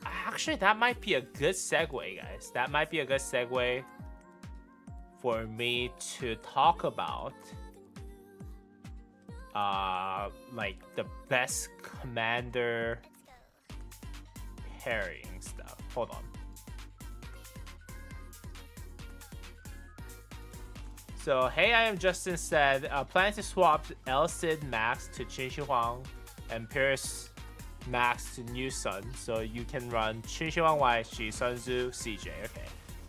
Actually, that might be a good segue, guys. That might be a good segue for me to talk about like the best commander pairing stuff. Hold on. So, hey, I am Justin said, plan to swap El Cid Max to Qinshi Huang and Pierce Max to New Sun, so you can run Qinshi Huang YSG, Sunzu, CJ. Okay.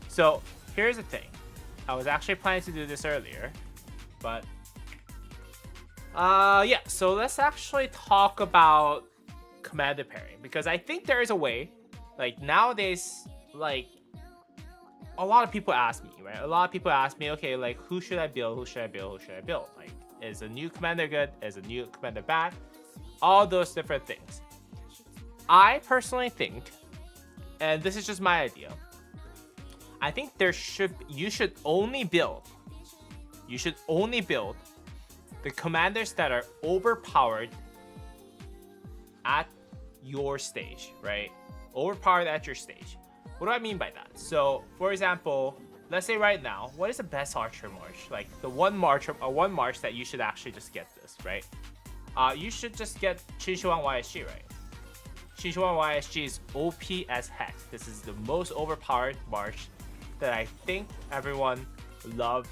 So, here's the thing. I was actually planning to do this earlier, but yeah, so let's actually talk about commander pairing, because I think there is a way. Like nowadays, like a lot of people ask me, right? A lot of people ask me, okay, like who should I build? Who should I build? Who should I build? Like, is a new commander good? Is a new commander bad? All those different things. I personally think, and this is just my idea, I think you should only build the commanders that are overpowered at your stage, right? Overpowered at your stage. What do I mean by that? So, for example, let's say right now, what is the best archer march? Like the one march that you should actually just get this, right? You should just get Qinshi Huang YSG, right? Qinshi Huang YSG is OP as heck. This is the most overpowered march that I think everyone loves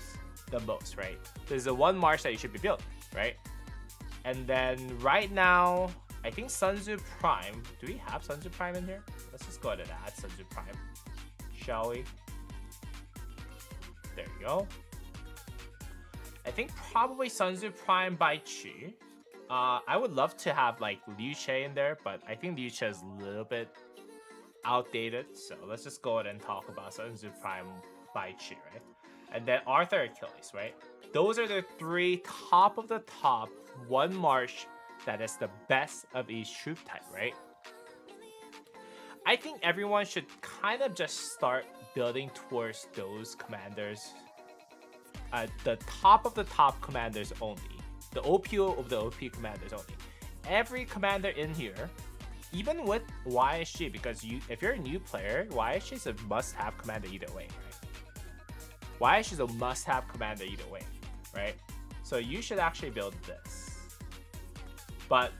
the most, right? This is the one march that you should be building, right? And then right now, I think Sunzu Prime. Do we have Sunzu Prime in here? Let's just go ahead and add Sunzu Prime, shall we? There you go. I think probably Sunzu Prime by Chi. I would love to have like Liu Che in there, but I think Liu Che is a little bit outdated. So let's just go ahead and talk about Sunzu Prime by Chi, right? And then Arthur Achilles, right? Those are the three top of the top one march that is the best of each troop type, right? I think everyone should kind of just start building towards those commanders. The top of the top commanders only. The OP of the OP commanders only. Every commander in here, even with YSG, because if you're a new player, YSG is a must-have commander either way, right? YSG is a must-have commander either way, right? So you should actually build this. But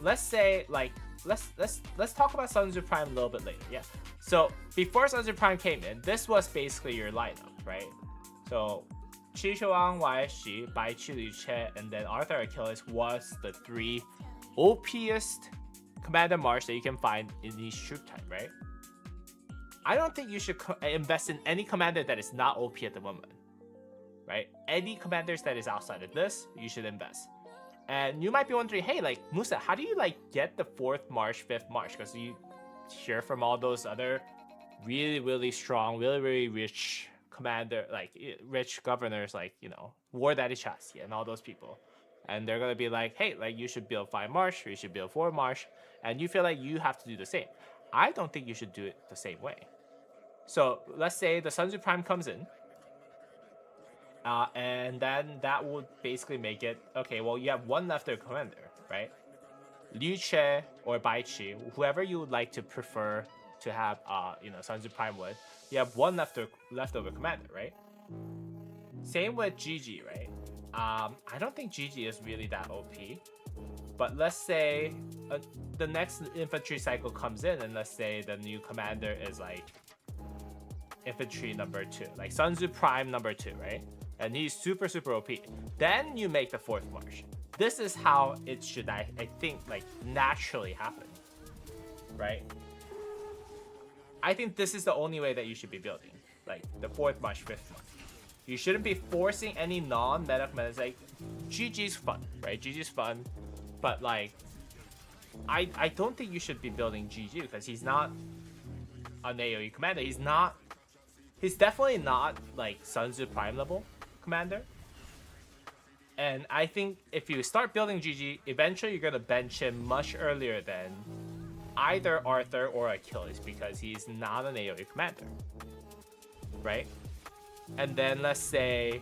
let's say like let's talk about Sunzu Prime a little bit later. Yeah. So before Sunzu Prime came in, this was basically your lineup, right? So Chi Shuang, YSG, Bai Chi Liu Che, and then Arthur Achilles was the 3 OPest Commander March that you can find in each troop type, right? I don't think you should invest in any commander that is not OP at the moment, right? Any commanders that is outside of this, you should invest. And you might be wondering, hey, like Musa, how do you like get the 4th March, 5th March? Because you hear from all those other really strong, really rich commander, like rich governors, like War Daddy Chassis and all those people, and they're gonna be like, hey, like you should build 5 March, or you should build 4 March, and you feel like you have to do the same. I don't think you should do it the same way. So let's say the Sunzu Prime comes in, and then that would basically make it, okay, well, you have 1 leftover commander, right? Liu Che or Bai Chi, whoever you would like to prefer to have, Sunzu Prime with, you have 1 leftover commander, right? Same with GG, right? I don't think GG is really that OP, but let's say the next infantry cycle comes in, and let's say the new commander is like infantry number 2, like Sunzu Prime number 2, right? And he's super OP. Then you make the 4th March. This is how it should, I think, like naturally happen, right? I think this is the only way that you should be building, like the 4th March, 5th March. You shouldn't be forcing any non-meta commanders. Like GG's fun, right? GG's fun, but like I don't think you should be building GG because he's not an AoE commander. He's definitely not like Sunzu Prime level commander. And I think if you start building GG, eventually you're gonna bench him much earlier than either Arthur or Achilles because he's not an AoE commander, right? And then let's say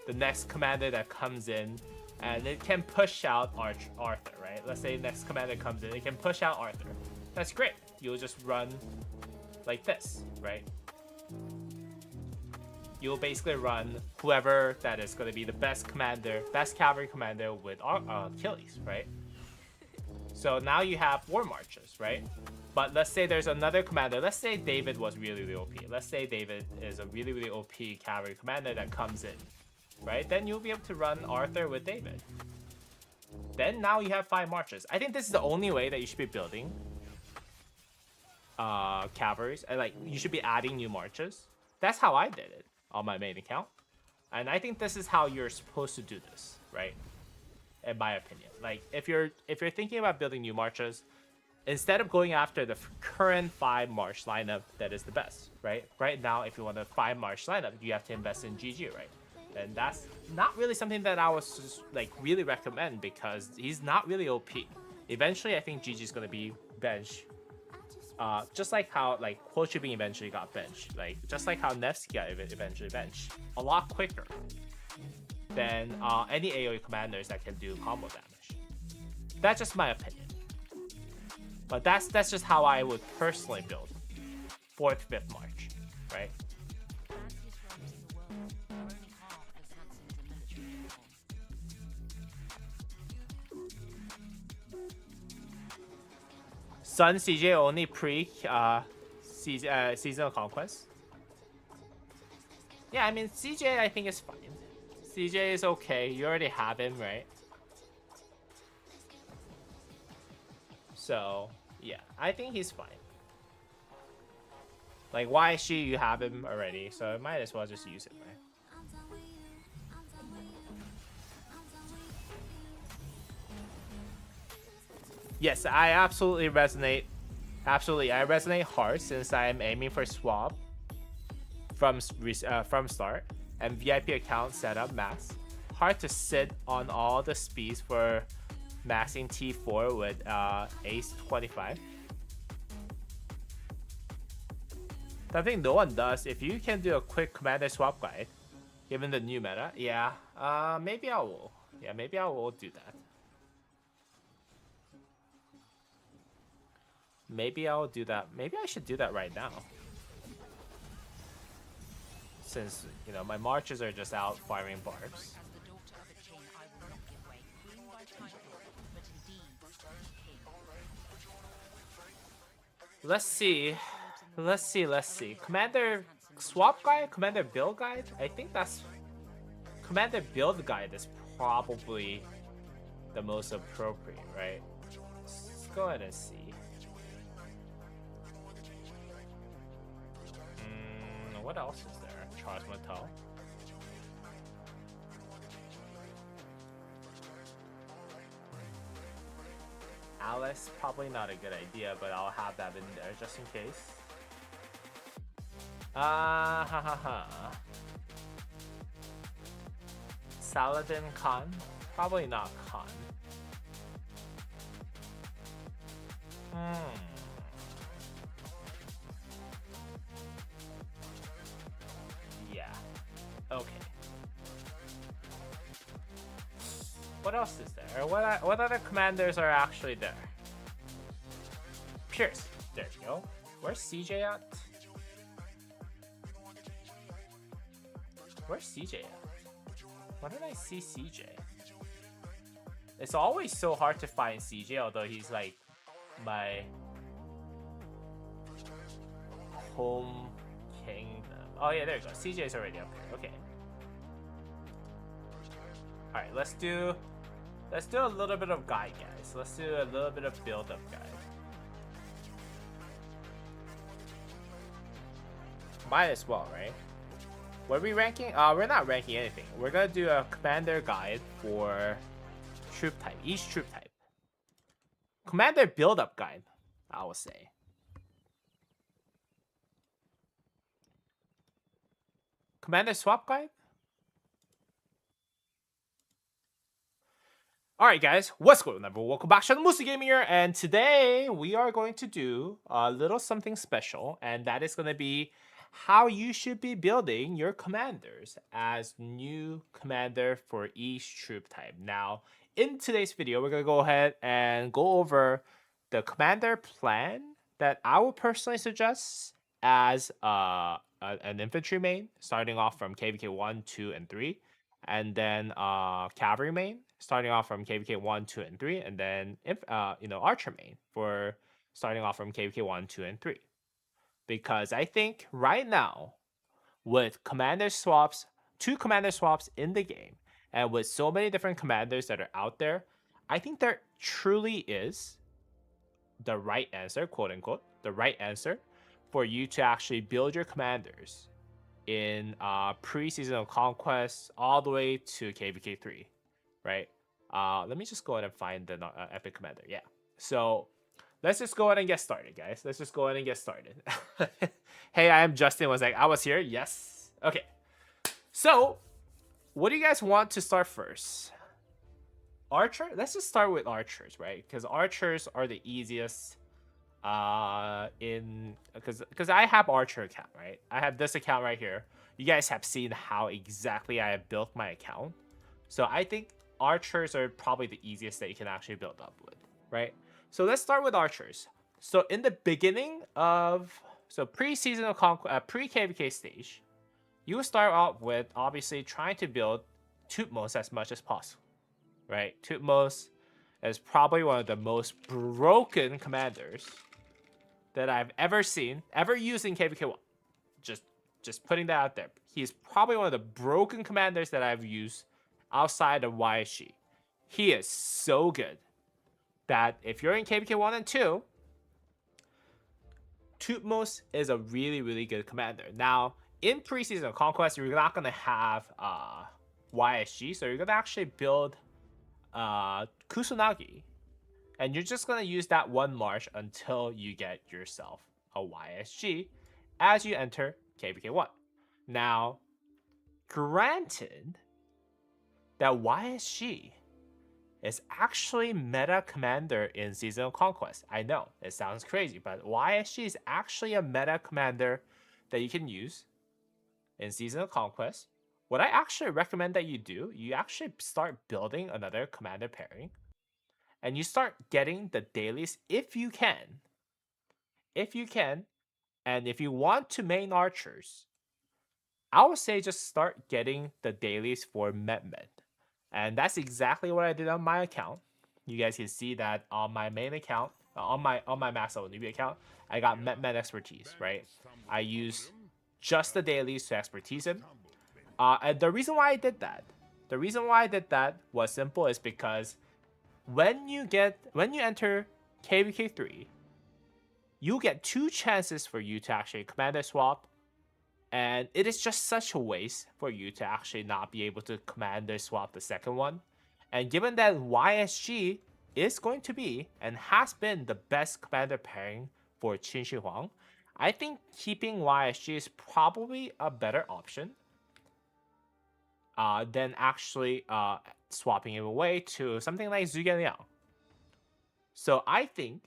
the next commander that comes in, and it can push out Arthur, right? Let's say next commander comes in, it can push out Arthur. That's great. You'll just run like this, right? You'll basically run whoever that is going to be the best commander, best cavalry commander with Achilles, right? So now you have 4 marches, right? But let's say there's another commander. Let's say David was really OP. Let's say David is a really OP cavalry commander that comes in, right? Then you'll be able to run Arthur with David. Then now you have 5 marches. I think this is the only way that you should be building cavalries. And like you should be adding new marches. That's how I did it on my main account. And I think this is how you're supposed to do this, right? In my opinion. Like if you're thinking about building new marches, instead of going after the current 5 March lineup that is the best, right? Right now, if you want a 5 March lineup, you have to invest in GG, right? And that's not really something that I was just, like really recommend because he's not really OP. Eventually, I think GG is gonna be bench. Just like how like Ho Chi Minh eventually got benched, like just like how Nevsky got eventually benched, a lot quicker than any AoE commanders that can do combo damage. That's just my opinion. But that's just how I would personally build 4th, 5th March, right? Sun CJ only seasonal conquest. Yeah, I mean CJ I think is fine. CJ is okay. You already have him, right? So yeah, I think he's fine. Like YSG, you have him already, so might as well just use it, right? Yes, I absolutely resonate. Absolutely, I resonate hard since I am aiming for swap from start and VIP account setup max. Hard to sit on all the speeds for maxing T4 with Ace 25. Something no one does. If you can do a quick commander swap guide, given the new meta, yeah, maybe I will. Yeah, maybe I will do that. Maybe I'll do that. Maybe I should do that right now. Since, you know, my marches are just out farming barbs. Let's see. Let's see. Commander swap guide, commander build guide. I think that's commander build guide is probably the most appropriate, right? Let's go ahead and see. What else is there? Charles Mattel. Alice, probably not a good idea, but I'll have that in there just in case. Ha ha ha. Saladin Khan? Probably not Khan. Yeah. Okay. What else is there? What other commanders are actually there? Pierce. There you go. Where's CJ at? Where's CJ at? Why did I see CJ? It's always so hard to find CJ, although he's like my home kingdom. Oh yeah, there you go. CJ's already up here. Okay. All right, let's do a little bit of guide, guys. Let's do a little bit of build up, guys. Might as well, right? What are we ranking? We're not ranking anything. We're gonna do a commander guide for troop type, each troop type. Commander build up guide, I would say. Commander swap guide? Alright guys, what's going on everyone? Welcome back to the Musa Gaming here, and today we are going to do a little something special, and that is going to be how you should be building your commanders as new commander for each troop type. Now, in today's video, we're going to go ahead and go over the commander plan that I would personally suggest as an infantry main, starting off from KVK 1, 2, and 3. And then cavalry main, starting off from KVK 1, 2, and 3, and then archer main for starting off from KVK 1, 2, and 3. Because I think right now, with commander swaps, 2 commander swaps in the game, and with so many different commanders that are out there, I think there truly is the right answer, quote unquote, the right answer for you to actually build your commanders in pre-season of conquest all the way to KVK 3, right? Let me just go ahead and find the epic commander. Yeah. So let's just go ahead and get started, guys. Let's just go ahead and get started. Hey, I am Justin. Was like, I was here. Yes. Okay. So what do you guys want to start first? Archer? Let's just start with archers, right? Because archers are the easiest because I have archer account, right? I have this account right here. You guys have seen how exactly I have built my account. So I think archers are probably the easiest that you can actually build up with, right? So let's start with archers. So in the beginning of pre-season of pre-KVK stage, you will start out with obviously trying to build Tutmos as much as possible, right? Tutmos is probably one of the most broken commanders that I've ever seen, ever used in KVK1. Just putting that out there. He's probably one of the broken commanders that I've used outside of YSG. He is so good that if you're in KVK1 and 2, Tutmos is a really, really good commander. Now, in Preseason Conquest, you're not going to have YSG, so you're going to actually build Kusanagi, and you're just going to use that one march until you get yourself a YSG as you enter KVK1. Now, granted that YSG is actually meta commander in Season of Conquest. I know, it sounds crazy, but YSG is actually a meta commander that you can use in Season of Conquest. What I actually recommend that you do, you actually start building another commander pairing, and you start getting the dailies if you can. If you can, and if you want to main archers, I would say just start getting the dailies for Mehmet. And that's exactly what I did on my account. You guys can see that on my main account, on my max level newbie account, I got med expertise, right? I use just the dailies to expertise him. And the reason why I did that was simple, is because when you enter KVK 3, you get 2 chances for you to actually commander swap, and it is just such a waste for you to actually not be able to commander swap the second one. And given that YSG is going to be and has been the best commander pairing for Qin Shi Huang, I think keeping YSG is probably a better option than actually swapping him away to something like Zhuge Liang. So I think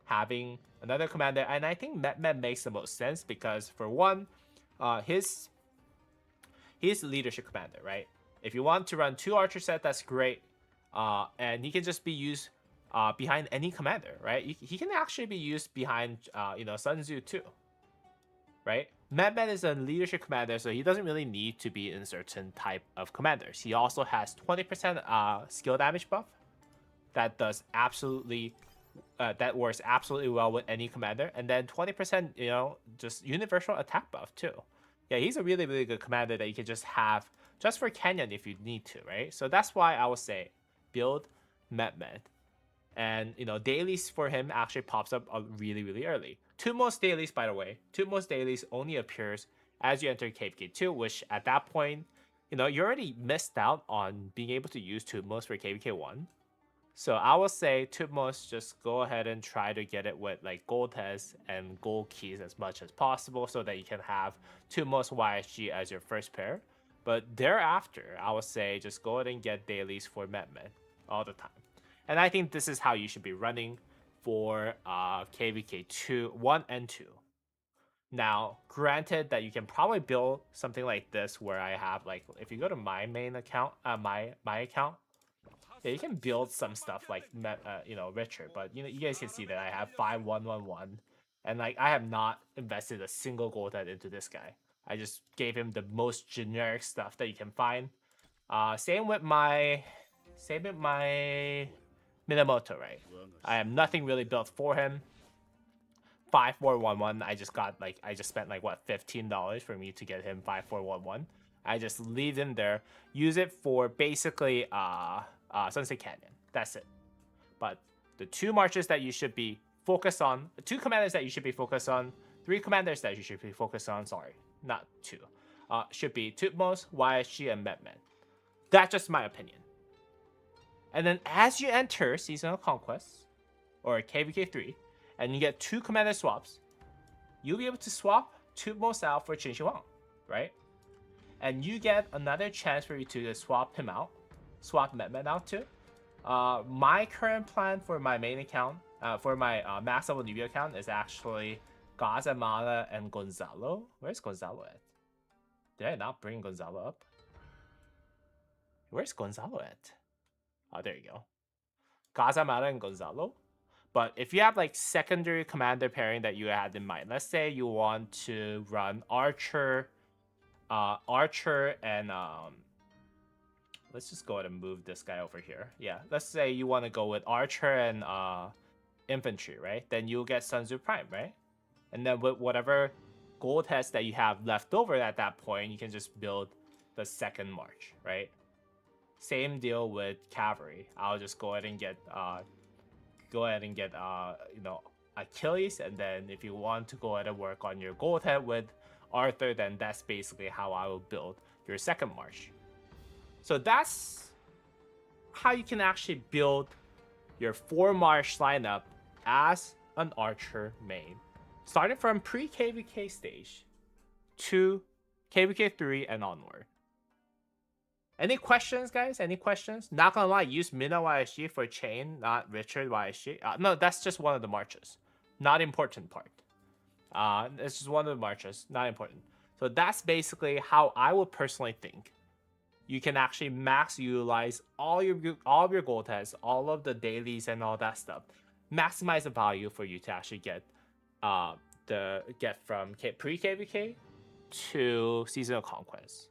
having another commander, and I think Met makes the most sense because, for one, he's leadership commander, right? If you want to run 2 archer set, that's great, and he can just be used behind any commander, right? He can actually be used behind Sun Tzu too, right? Met is a leadership commander, so he doesn't really need to be in certain type of commanders. He also has 20% skill damage buff that does absolutely that works absolutely well with any commander, and then 20% just universal attack buff too. Yeah, he's a really, really good commander that you can just have just for Canyon if you need to, right? So that's why I would say build Met, and dailies for him actually pops up really, really early. Most dailies, by the way, most dailies only appears as you enter KVK2, which at that point, you already missed out on being able to use most for KVK1. So I will say most, just go ahead and try to get it with like gold tests and gold keys as much as possible, so that you can have most YSG as your first pair. But thereafter, I will say just go ahead and get dailies for Met all the time. And I think this is how you should be running for KVK 1 and 2. Now, granted that you can probably build something like this where I have, like, if you go to my main account, my account, yeah, you can build some stuff like richer, but you guys can see that I have 5111, and like I have not invested a single gold head into this guy. I just gave him the most generic stuff that you can find. Same with my Minamoto, right? I have nothing really built for him. 5411. I just spent like what, $15 for me to get him 5411. I just leave him there, use it for basically Sunset Canyon. That's it. But the 2 marches that you should be focused on, 2 commanders that you should be focused on, 3 commanders that you should be focused on, sorry, not 2, should be Tutmos, YSG, and Met. That's just my opinion. And then as you enter Seasonal Conquest, or KVK 3, and you get 2 commander swaps, you'll be able to swap Tutmos out for Qin Shi Huang, right? And you get another chance for you to swap him out, swap Met out too. My current plan for my main account, for my max level newbie account, is actually Gazamala and Gonzalo. Where's Gonzalo at? Did I not bring Gonzalo up? Where's Gonzalo at? Oh, there you go. Gazamala and Gonzalo. But if you have like secondary commander pairing that you had in mind, let's say you want to run Archer and let's just go ahead and move this guy over here. Yeah, let's say you want to go with Archer and infantry, right? Then you'll get Sun Tzu Prime, right? And then with whatever gold test that you have left over at that point, you can just build the second march, right? Same deal with cavalry. I'll just go ahead and get Achilles, and then if you want to go ahead and work on your gold head with Arthur, then that's basically how I will build your second march. So that's how you can actually build your 4 march lineup as an archer main, starting from pre-KVK stage to KVK 3 and onward. Any questions, guys? Any questions? Not gonna lie, use Mina YSG for chain, not Richard YSG. No, that's just one of the marches. Not important part. It's just one of the marches, not important. So that's basically how I would personally think you can actually max utilize all of your gold tests, all of the dailies and all that stuff. Maximize the value for you to actually get from pre-KVK to Seasonal Conquest.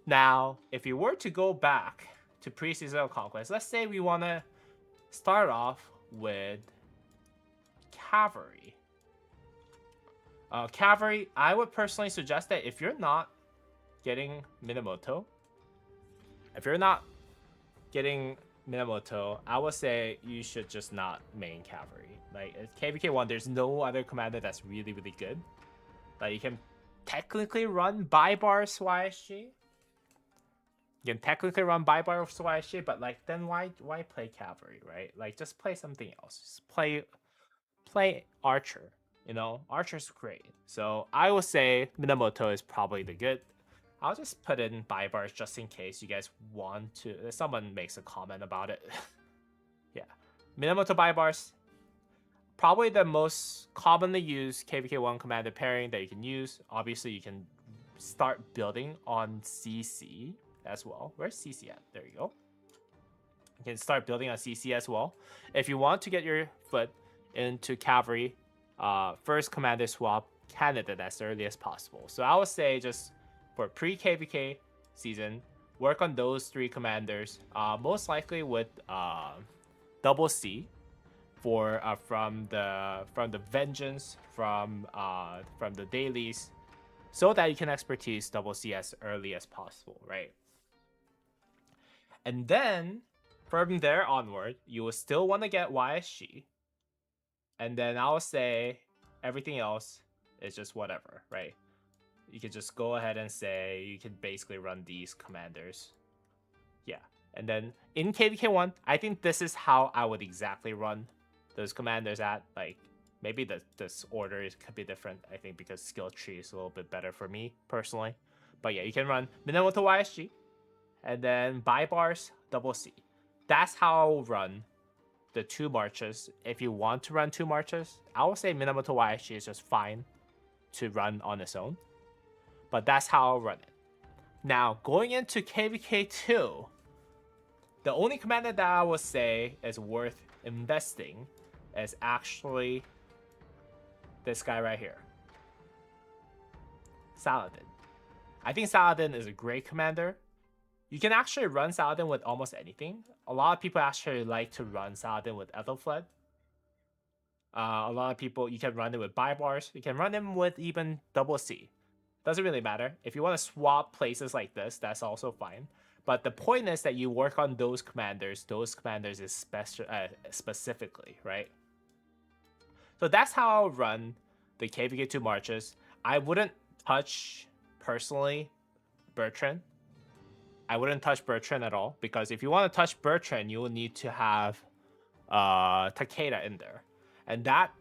Now, if you were to go back to pre-Seasonal Conquest, let's say we want to start off with cavalry. Cavalry, I would personally suggest that if you're not getting Minamoto, I would say you should just not main cavalry. Like KVK 1, there's no other commander that's really good. Like you can technically run Bybars YSG. You can technically run Bybars YSG, but like then why play cavalry, right? Like just play something else. Just play Archer. You know, Archer's great. So I would say Minamoto is probably the good. I'll just put in Bybars just in case you guys want to. Someone makes a comment about it. Yeah, Minamoto Bybars, probably the most commonly used KVK1 commander pairing that you can use. Obviously, you can start building on CC as well. Where's CC at? There you go. You can start building on CC as well. If you want to get your foot into cavalry, first commander swap candidate as early as possible. So I would say just for pre-KVK season, work on those 3 commanders. Most likely with double C for from the vengeance, from the dailies, so that you can expertise double C as early as possible, right? And then from there onward, you will still want to get YSG. And then I'll say everything else is just whatever, right? You can just go ahead and say you can basically run these commanders. Yeah. And then in KVK1, I think this is how I would exactly run those commanders at. Like, maybe this order could be different, I think, because skill tree is a little bit better for me, personally. But yeah, you can run Minamoto YSG, and then Bybars, double C. That's how I'll run the 2 marches. If you want to run 2 marches, I would say Minamoto YSG is just fine to run on its own. But that's how I'll run it. Now, going into KVK 2, the only commander that I would say is worth investing is actually this guy right here, Saladin. I think Saladin is a great commander. You can actually run Saladin with almost anything. A lot of people actually like to run Saladin with Ethelfled. A lot of people, you can run it with Bybars. You can run him with even double C. Doesn't really matter. If you want to swap places like this, that's also fine. But the point is that you work on those commanders is specifically, right? So that's how I'll run the KVK 2 marches. I wouldn't touch, personally, Bertrand. I wouldn't touch Bertrand at all, because if you want to touch Bertrand, you will need to have Takeda in there. And that,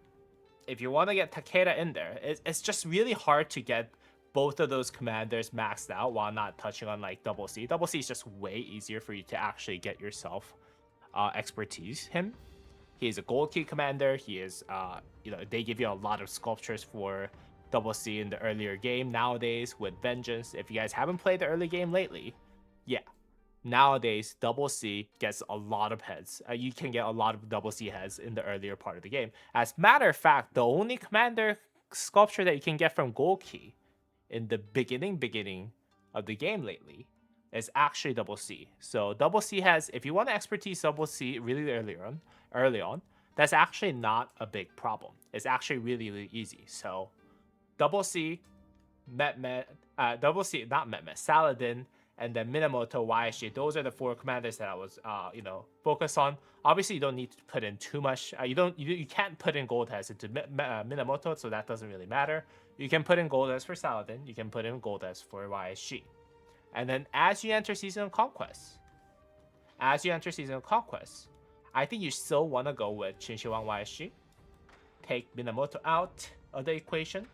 if you want to get Takeda in there, it's just really hard to get both of those commanders maxed out while not touching on like double C. Double C is just way easier for you to actually get yourself expertise him. He is a gold key commander. He is, they give you a lot of sculptures for double C in the earlier game nowadays with Vengeance. If you guys haven't played the early game lately, yeah, nowadays double C gets a lot of heads. You can get a lot of double C heads in the earlier part of the game. As a matter of fact, the only commander sculpture that you can get from gold key in the beginning of the game lately is actually double C. So double C has, if you want to expertise double C really early on, that's actually not a big problem. It's actually really easy. So double C, Saladin, and then Minamoto, YSG. Those are the 4 commanders that I was, focused on. Obviously, you don't need to put in too much. You can't put in gold heads into Minamoto, so that doesn't really matter. You can put in gold heads for Saladin. You can put in gold heads for YSG. And then as you enter Season of Conquest, I think you still want to go with Shinshiwan YSG. Take Minamoto out of the equation.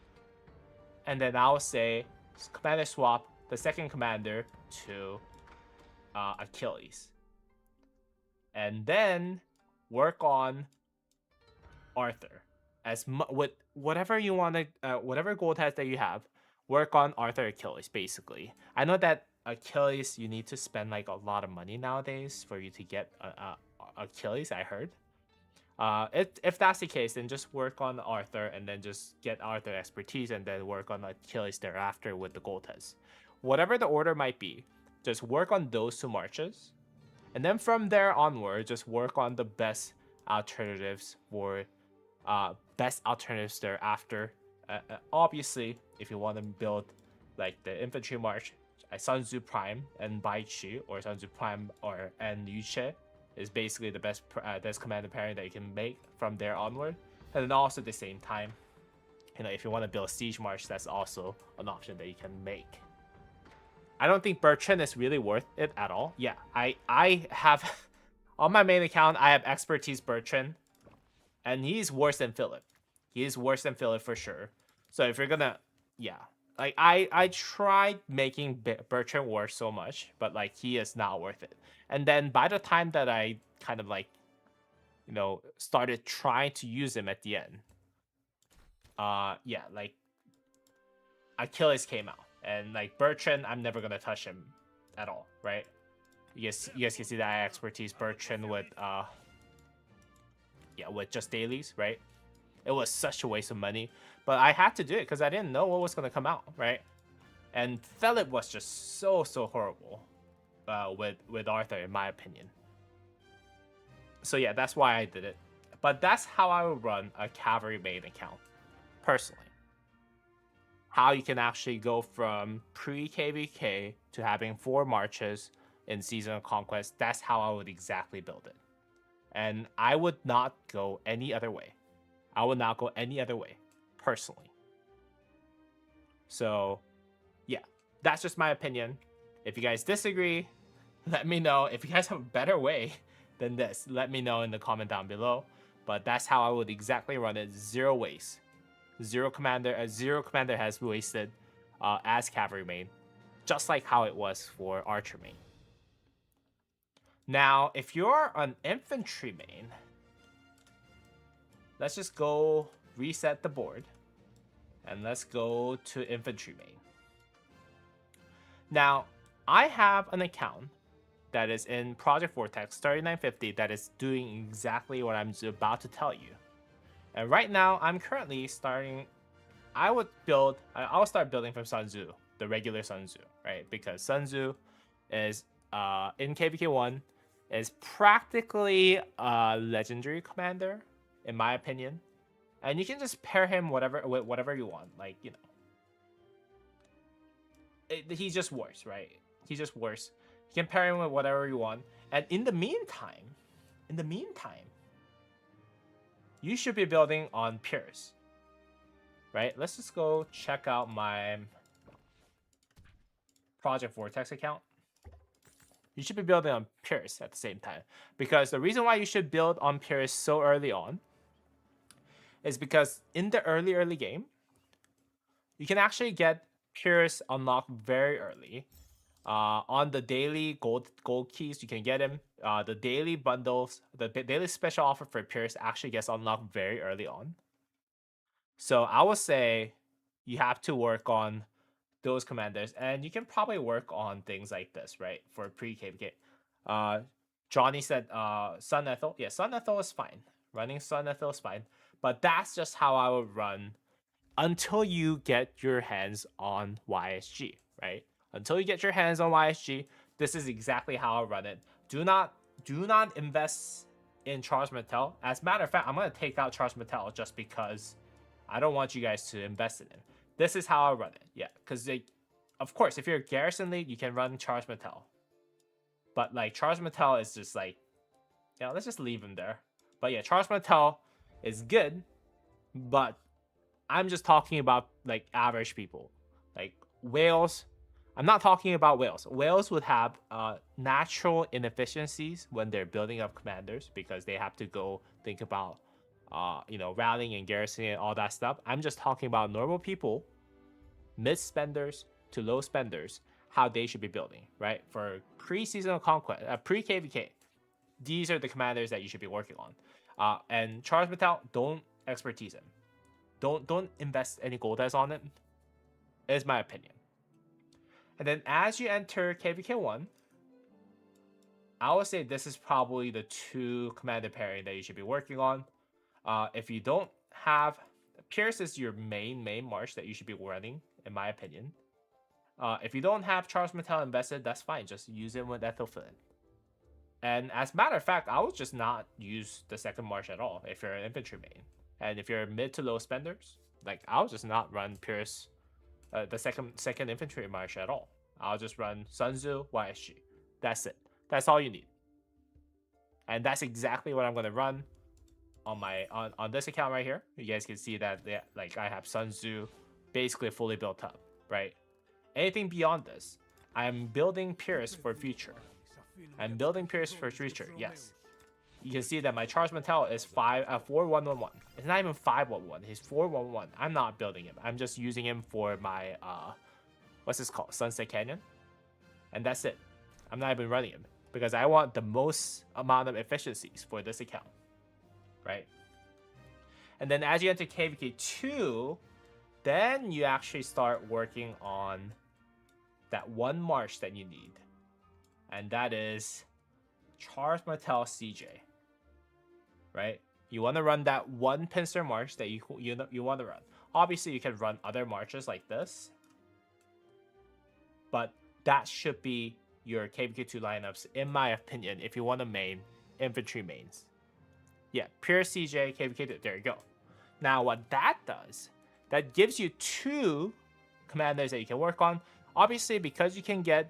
And then I'll say commander swap the second commander to Achilles. And then work on Arthur. With whatever you want to, whatever gold heads that you have, work on Arthur Achilles, basically. I know that Achilles, you need to spend like a lot of money nowadays for you to get Achilles, I heard. If that's the case, then just work on Arthur and then just get Arthur expertise and then work on Achilles thereafter with the gold heads. Whatever the order might be, just work on those 2 marches. And then from there onward, just work on the best alternatives for best alternatives there after. Obviously, if you want to build like the infantry march, Sun Tzu Prime and Baichi, or Sun Tzu Prime and Yuche is basically the best commander pairing that you can make from there onward. And then also at the same time, if you want to build Siege March, that's also an option that you can make. I don't think Bertrand is really worth it at all. Yeah, I have on my main account, I have Expertise Bertrand, and he's worse than Philip. He is worse than Philip for sure. So if you're gonna, yeah, like I tried making Bertrand worse so much, but like he is not worth it. And then by the time that I kind of like, started trying to use him at the end, yeah, like Achilles came out, and like Bertrand, I'm never gonna touch him at all, right? You guys can see that I Expertise Bertrand with with just dailies, right? It was such a waste of money, but I had to do it because I didn't know what was gonna come out, right? And Philip was just so horrible with Arthur, in my opinion. So yeah, that's why I did it. But that's how I would run a cavalry main account, personally. How you can actually go from pre-KVK to having 4 marches in Season of Conquest. That's how I would exactly build it. And I would not go any other way. I would not go any other way, personally. So, yeah, that's just my opinion. If you guys disagree, let me know. If you guys have a better way than this, let me know in the comment down below. But that's how I would exactly run it. 0 waste. Zero commander has wasted as cavalry main, just like how it was for archer main. Now, if you're an infantry main, let's just go reset the board, and let's go to infantry main. Now, I have an account that is in Project Vortex 3950 that is doing exactly what I'm about to tell you. And right now, I'm currently starting. I'll start building from Sun Tzu, the regular Sun Tzu, right? Because Sun Tzu is in KVK1 is practically a legendary commander, in my opinion. And you can just pair him with whatever you want, like he's just worse, right? He's just worse. You can pair him with whatever you want. And in the meantime, you should be building on Pierce, right? Let's just go check out my Project Vortex account. You should be building on Pierce at the same time, because the reason why you should build on Pierce so early on is because in the early game, you can actually get Pierce unlocked very early. On the daily gold keys, you can get him. The daily bundles, the daily special offer for Pierce actually gets unlocked very early on. So I would say you have to work on those commanders, and you can probably work on things like this, right? For pre-KVK. Johnny said Sun Ethel. Yeah, Sun Ethel is fine. Running Sun Ethel is fine. But that's just how I would run until you get your hands on YSG, right? Until you get your hands on YSG, this is exactly how I run it. Do not invest in Charles Martel. As a matter of fact, I'm going to take out Charles Martel just because I don't want you guys to invest in him. This is how I run it. Yeah, because of course, if you're a Garrison League, you can run Charles Martel. But like Charles Martel is just like, let's just leave him there. But yeah, Charles Martel is good, but I'm just talking about like average people. Like Wales, I'm not talking about Wales. Wales would have natural inefficiencies when they're building up commanders because they have to go think about rallying and garrisoning and all that stuff. I'm just talking about normal people, mid spenders to low spenders, how they should be building, right? For pre-season of conquest, pre-KVK, these are the commanders that you should be working on. And Charles Martel, don't expertise him. Don't invest any gold dice on it. Is my opinion. And then as you enter KVK1, I would say this is probably the 2 commander pairing that you should be working on. If you don't have, Pierce is your main march that you should be running, in my opinion. If you don't have Charles Martel invested, that's fine. Just use it with Ethelflin. And as a matter of fact, I would just not use the second march at all if you're an infantry main. And if you're mid to low spenders, like I'll just not run Pierce, the second infantry march at all. I'll just run Sun Tzu YSG. That's it. That's all you need. And that's exactly what I'm gonna run on my on this account right here. You guys can see that like I have Sun Tzu basically fully built up, right? Anything beyond this, I'm building Pierce for future. I'm building Pierce for future, yes. You can see that my Charles Mattel is 4111. It's not even 511. He's 411. I'm not building him. I'm just using him for my what's this called? Sunset Canyon. And that's it. I'm not even running him because I want the most amount of efficiencies for this account. Right? And then as you enter KVK 2, then you actually start working on that one march that you need. And that is Charles Martel CJ. Right? You want to run that one pincer march that you want to run. Obviously, you can run other marches like this, but that should be your KVK2 lineups, in my opinion, if you want to main infantry mains. Yeah, pure CJ, KVK2, there you go. Now, what that does, that gives you 2 commanders that you can work on. Obviously, because you can get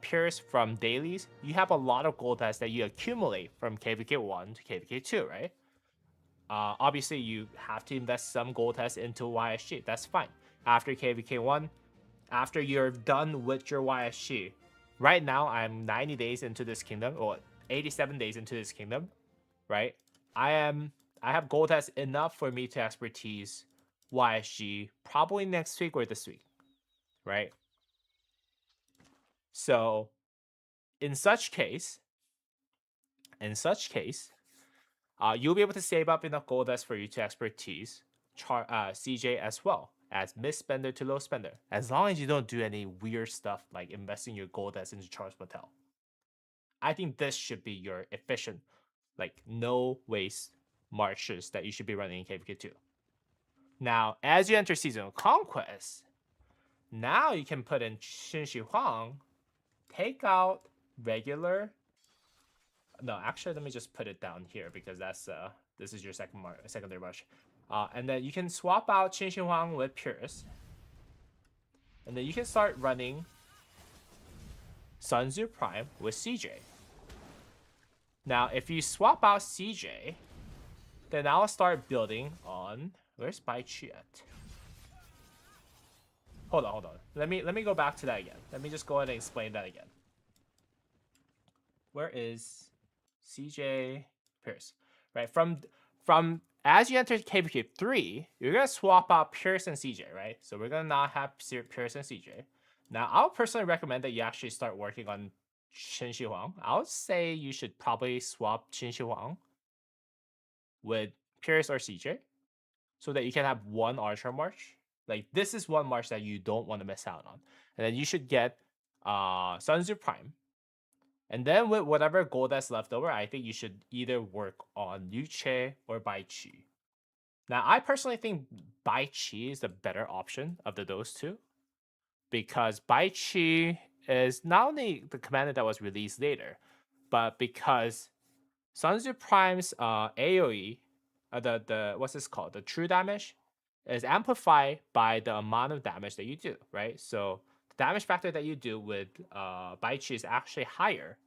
Pierce from dailies, you have a lot of gold tests that you accumulate from KVK 1 to KVK 2, right? Obviously, you have to invest some gold tests into YSG. That's fine. After KVK 1, after you're done with your YSG, right now I'm 90 days into this kingdom, or 87 days into this kingdom, right? I have gold tests enough for me to expertise YSG probably next week or this week, right? So, in such case, you'll be able to save up enough gold dust for you to expertise CJ as well as mid spender to low spender, as long as you don't do any weird stuff like investing your gold dust into Charles Patel. I think this should be your efficient, like no waste marches that you should be running in KVK2. Now, as you enter Season of Conquest, now you can put in Xin Shi Huang, take out regular. No, actually, let me just put it down here because that's this is your secondary march. And then you can swap out Qin Shi Huang with Pierce. And then you can start running Sun Tzu Prime with CJ. Now, if you swap out CJ, then I'll start building on... Where's Bai Chi at? Hold on. Let me go back to that again. Let me just go ahead and explain that again. Where is CJ Pierce? Right, from as you enter KVK 3, you're gonna swap out Pierce and CJ, right? So we're gonna not have Pierce and CJ. Now, I'll personally recommend that you actually start working on Qin Shi Huang. I would say you should probably swap Qin Shi Huang with Pierce or CJ so that you can have one archer march. Like, this is one march that you don't want to miss out on. And then you should get Sun Tzu Prime. And then with whatever gold that's left over, I think you should either work on Liu Che or Bai Chi. Now, I personally think Bai Chi is the better option of those two, because Bai Chi is not only the commander that was released later, but because Sun Tzu Prime's AoE, the what's this called? The true damage is amplified by the amount of damage that you do, right? So the damage factor that you do with Bai Chi is actually higher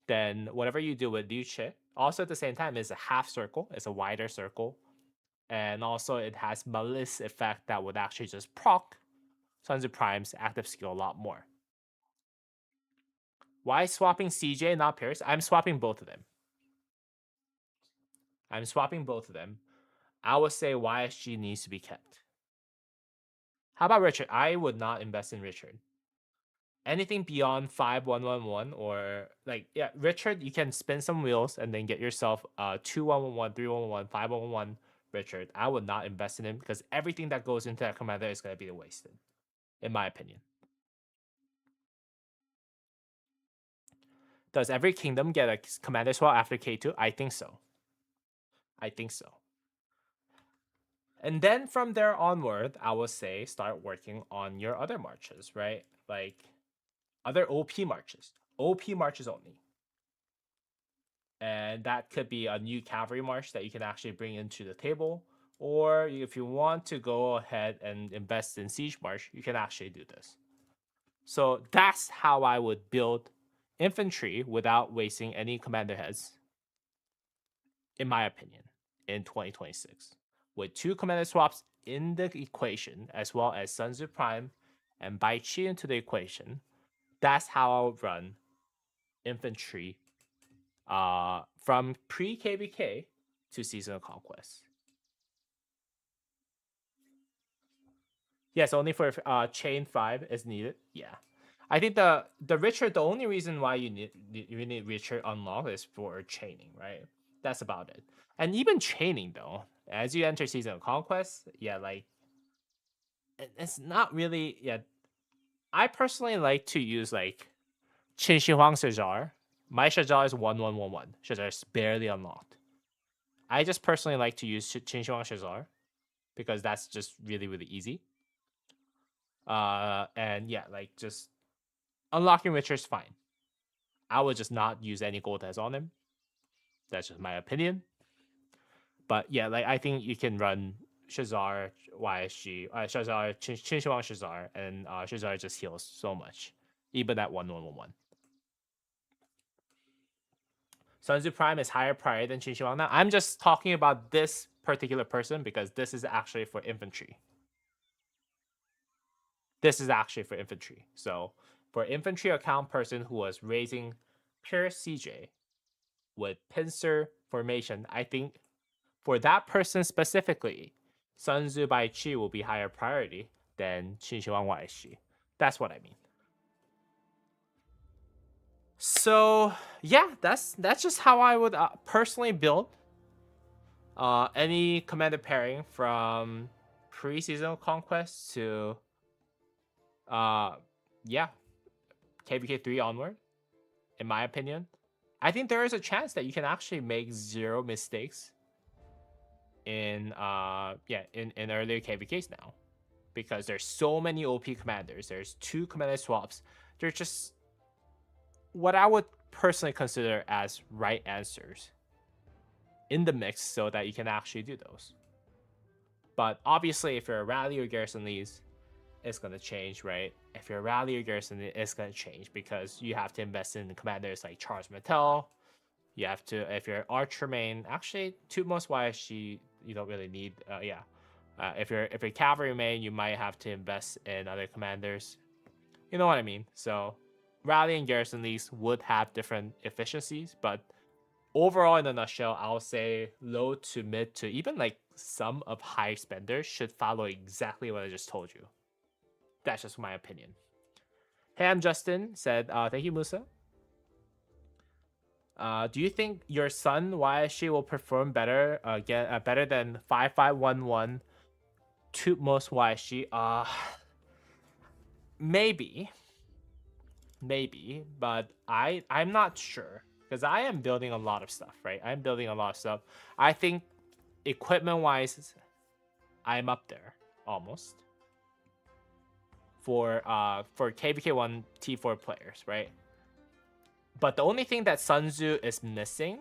than whatever you do with Liu Che. Also, at the same time, it's a half circle, it's a wider circle. And also, it has Malice effect that would actually just proc Sun Tzu Prime's active skill a lot more. Why swapping CJ, not Pierce? I'm swapping both of them. I would say YSG needs to be kept. How about Richard? I would not invest in Richard. Anything beyond 5111 or like, yeah, Richard, you can spin some wheels and then get yourself 2111, 3111, 5111 Richard. I would not invest in him because everything that goes into that commander is going to be wasted, in my opinion. Does every kingdom get a commander swap after K2? I think so. And then from there onward, I would say start working on your other marches, right? Like other OP marches only. And that could be a new cavalry march that you can actually bring into the table. Or if you want to go ahead and invest in siege march, you can actually do this. So that's how I would build infantry without wasting any commander heads, in my opinion, in 2026. With 2 commander swaps in the equation, as well as Sun Tzu Prime and Bai Chi into the equation, that's how I'll run infantry from pre-KBK to Seasonal Conquest. Yes, only for chain 5 is needed. Yeah. I think the only reason why you need Richard unlocked is for chaining, right? That's about it. And even chaining though, as you enter Season of Conquest, yeah, like it's not really. Yeah, I personally like to use like Qin Shi Huang Shazar. My Shazar is 1111. Shazar is barely unlocked. I just personally like to use Qin Shi Huang Shazar because that's just really really easy. And yeah, like just unlocking Richard's fine. I would just not use any gold heads on him. That's just my opinion. But yeah, like I think you can run Shazar, YSG, Shazar, Qin Shi Huang Shazar, and Shazar just heals so much, even at 1111. Sun Tzu Prime is higher priority than Qin Shi Huang. Now I'm just talking about this particular person because this is actually for infantry. This is actually for infantry. So for infantry account person who was raising pure CJ with pincer formation, I think for that person specifically, Sun Tzu Bai Chi will be higher priority than Qin Shi Huang YSG. That's what I mean. So yeah, that's just how I would personally build any commander pairing from pre-seasonal conquest to yeah, KBK 3 onward. In my opinion, I think there is a chance that you can actually make 0 mistakes in in earlier KBKs now, because there's so many OP commanders. There's 2 commander swaps. They're just what I would personally consider as right answers in the mix so that you can actually do those. But obviously, if you're a rally or garrison leads, it's gonna change, right? If you're a rally or garrison lead, it's gonna change because you have to invest in commanders like Charles Martel. You have to, if you're archer main, actually, Tutmos YSG you don't really need. If you're cavalry main, you might have to invest in other commanders. You know what I mean? So rally and garrison leagues would have different efficiencies, but overall, in a nutshell, I'll say low to mid to even like some of high spenders should follow exactly what I just told you. That's just my opinion. Hey, I'm Justin. Said, thank you, Musa. Do you think your son YSG will perform better better than 5511 Tutmos YSG? Maybe, but I'm not sure because I am building a lot of stuff, right? I'm building a lot of stuff. I think equipment wise, I'm up there almost for KBK1 T4 players, right? But the only thing that Sun Tzu is missing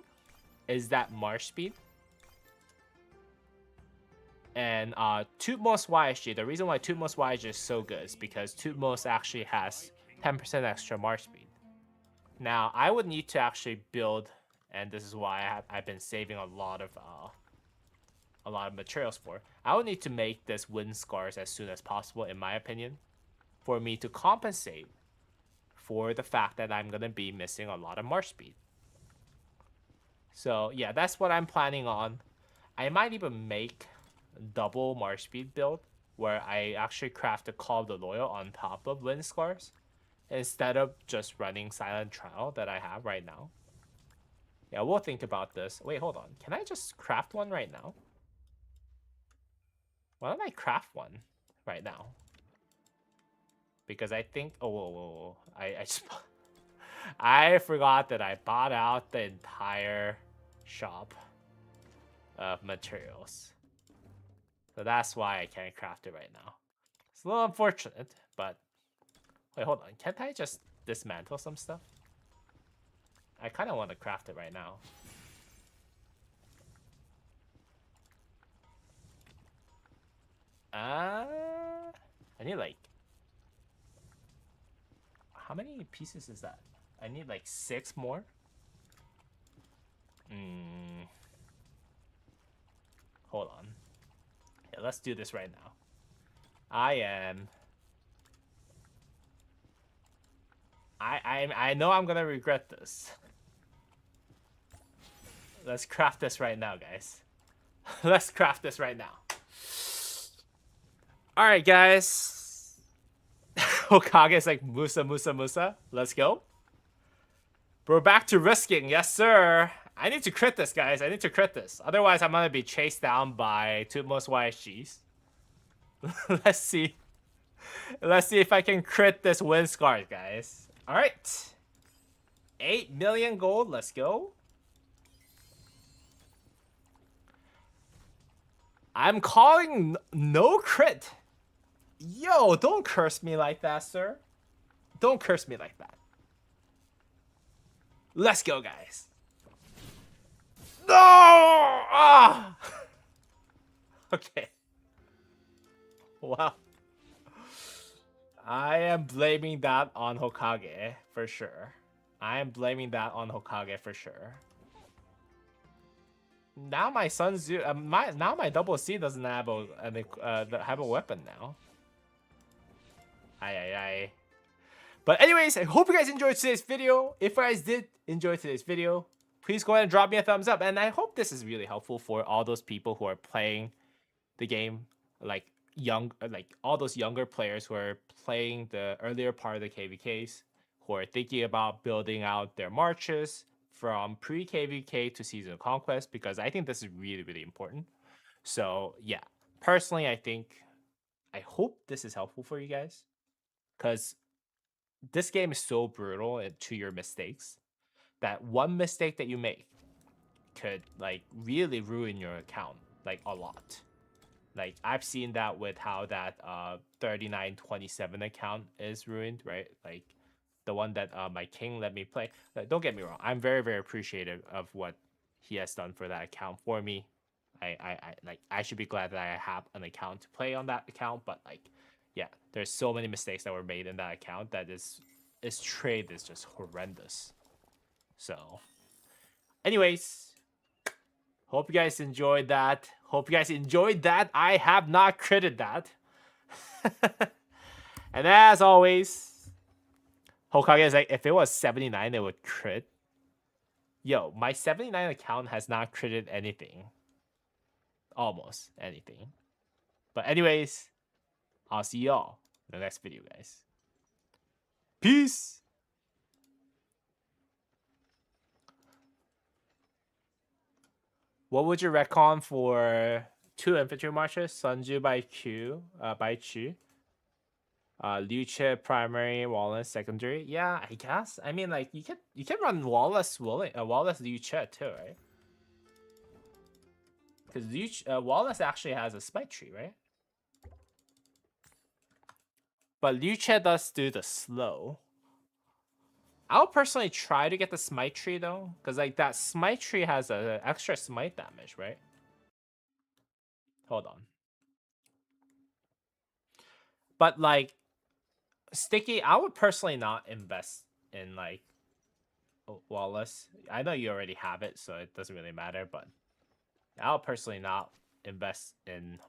is that march speed. And Tutmos YSG, the reason why Tutmos YSG is so good is because Tutmos actually has 10% extra march speed. Now, I would need to actually build, and this is why I've been saving a lot of materials for. I would need to make this wind scars as soon as possible, in my opinion, for me to compensate for the fact that I'm gonna be missing a lot of march speed. So yeah, that's what I'm planning on. I might even make double march speed build where I actually craft the Call of the Loyal on top of wind scars instead of just running Silent Trial that I have right now. Yeah, we'll think about this. Wait, hold on. Can I just craft one right now? Why don't I craft one right now? Because I think... Oh, whoa. I just... I forgot that I bought out the entire shop of materials. So that's why I can't craft it right now. It's a little unfortunate, but... Wait, hold on. Can't I just dismantle some stuff? I kind of want to craft it right now. I need like... How many pieces is that? I need like 6 more. Hold on. Yeah, let's do this right now. I know I'm gonna regret this. Let's craft this right now, guys. Let's craft this right now. Alright, guys. Hokage is like Musa, Musa, Musa. Let's go. We're back to risking. Yes, sir. I need to crit this, guys. I need to crit this. Otherwise, I'm gonna be chased down by most YSGs. Let's see. Let's see if I can crit this wind scar, guys. Alright. 8 million gold. Let's go. I'm calling no crit. Yo, don't curse me like that, sir. Don't curse me like that. Let's go, guys. No! Ah! Okay. Wow. I am blaming that on Hokage for sure. I am blaming that on Hokage for sure. Now my Sun Tzu, now my double C doesn't have a weapon now. Aye. But anyways, I hope you guys enjoyed today's video. If you guys did enjoy today's video, please go ahead and drop me a thumbs up. And I hope this is really helpful for all those people who are playing the game, like all those younger players who are playing the earlier part of the KVKs, who are thinking about building out their marches from pre-KVK to Season of Conquest, because I think this is really, really important. So yeah, personally, I hope this is helpful for you guys, because this game is so brutal to your mistakes that one mistake that you make could like really ruin your account like a lot. Like I've seen that with how that 3927 account is ruined, right? Like the one that my king let me play. Like, don't get me wrong, I'm very, very appreciative of what he has done for that account for me. I should be glad that I have an account to play on that account, but like, yeah, there's so many mistakes that were made in that account that his trade is just horrendous. So, anyways, hope you guys enjoyed that. I have not critted that. And as always, Hokage is like, if it was 79, it would crit. Yo, my 79 account has not critted anything. Almost anything. But anyways, I'll see y'all in the next video, guys. Peace! What would you recon for 2 infantry marches? Sunju by Chu. Liu Che primary, Wallace secondary. Yeah, I guess. I mean, like you can run Wallace Liu Che too, right? Because Wallace actually has a smite tree, right? But Liu Che does do the slow. I'll personally try to get the smite tree though, because like that smite tree has an extra smite damage, right? Hold on. But like Sticky, I would personally not invest in like Wallace. I know you already have it, so it doesn't really matter, but I'll personally not invest in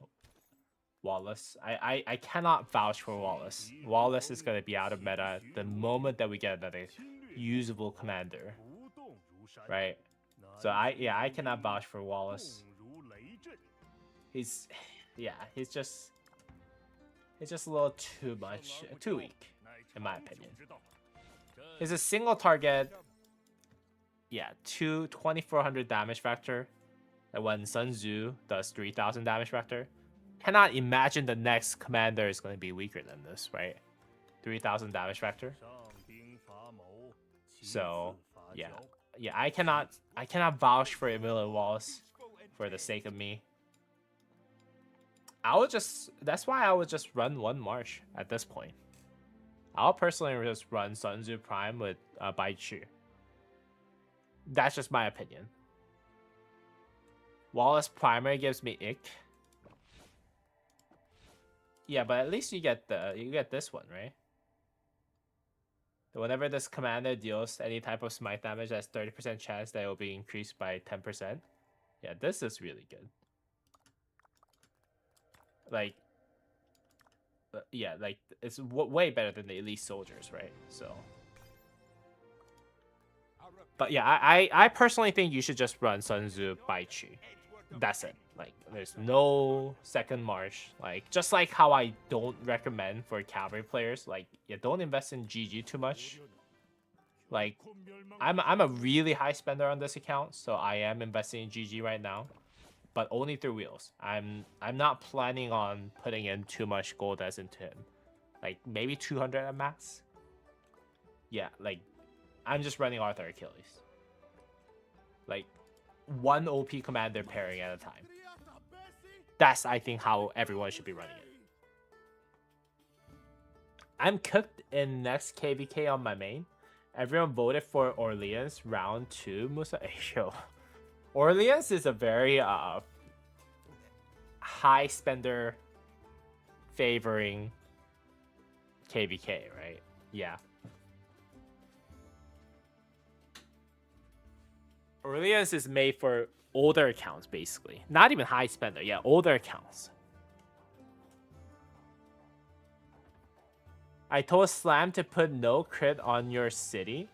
Wallace. I cannot vouch for Wallace. Wallace is going to be out of meta the moment that we get another usable commander, right? So I cannot vouch for Wallace. He's just a little too weak, in my opinion. He's a single target, 2400 damage factor, and when Sun Tzu does 3000 damage factor. Cannot imagine the next commander is going to be weaker than this, right? 3000 damage factor. So yeah, I cannot vouch for Emilio Wallace for the sake of me. That's why I would just run one march at this point. I'll personally just run Sun Tzu Prime with Baichu. That's just my opinion. Wallace Primary gives me ick. Yeah, but at least you get this one, right? Whenever this commander deals any type of smite damage, that's 30% chance that it will be increased by 10%. Yeah, this is really good. Like, yeah, like it's way better than the elite soldiers, right? So, but yeah, I personally think you should just run Sun Tzu Bai Chi. That's it. Like, there's no second march. Like, just like how I don't recommend for cavalry players, like, yeah, don't invest in GG too much. Like, I'm a really high spender on this account, so I am investing in GG right now, but only through wheels. I'm not planning on putting in too much gold as into him. Like, maybe 200 at max. Yeah, like, I'm just running Arthur Achilles. Like, one OP commander pairing at a time. That's, I think, how everyone should be running it. I'm cooked in next KVK on my main. Everyone voted for Orleans round 2. Musa Ayo. Orleans is a very high spender favoring KVK, right? Yeah. Orleans is made for older accounts, basically. Not even high spender. Yeah, older accounts. I told Slam to put no crit on your city.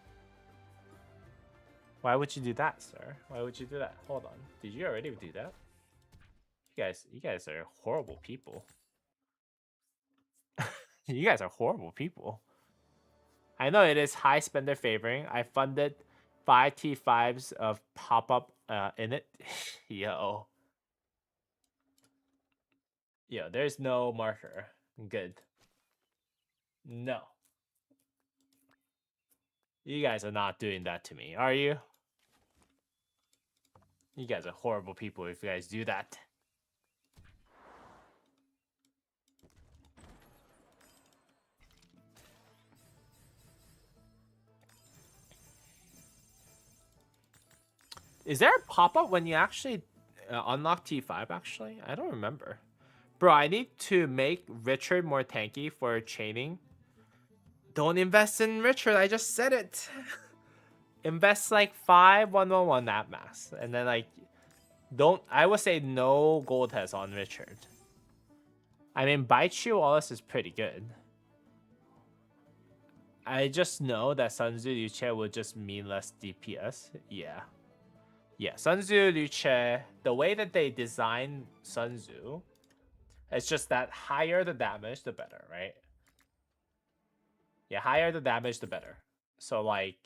Why would you do that, sir? Why would you do that? Hold on. Did you already do that? You guys are horrible people. You guys are horrible people. I know it is high spender favoring. I funded 5 T5s of pop-up in it. Yo. Yo, there's no marker. Good. No. You guys are not doing that to me, are you? You guys are horrible people if you guys do that. Is there a pop-up when you actually unlock T5, actually? I don't remember. Bro, I need to make Richard more tanky for chaining. Don't invest in Richard, I just said it. Invest like 5-1-1-1 at max. And then like, I would say no gold test on Richard. I mean, Baichu Wallace is pretty good. I just know that Sun Tzu Luce would just mean less DPS. Yeah. Yeah, Sun Tzu Luce, the way that they design Sun Tzu, it's just that higher the damage, the better, right? Yeah, higher the damage, the better. So like,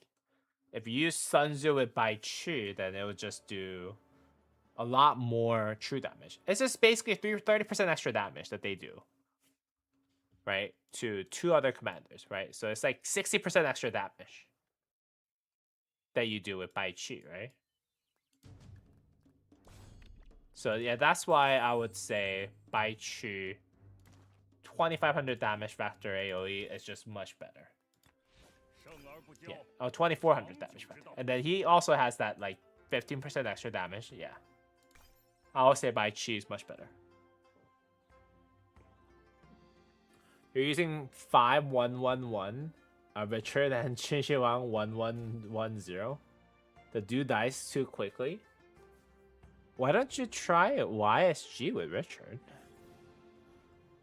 if you use Sun Tzu with Bai Chi, then it would just do a lot more true damage. It's just basically 30% extra damage that they do, right? To 2 other commanders, right? So it's like 60% extra damage that you do with Bai Chi, right? So yeah, that's why I would say Bai Chi 2500 damage factor AoE is just much better. Yeah. Oh, 2400 damage factor. And then he also has that like 15% extra damage. Yeah. I would say Bai Chi is much better. You're using 5-1-1-1, Richard and Qin Shi Wang 1-1-1-0. The dude dies too quickly. Why don't you try YSG with Richard?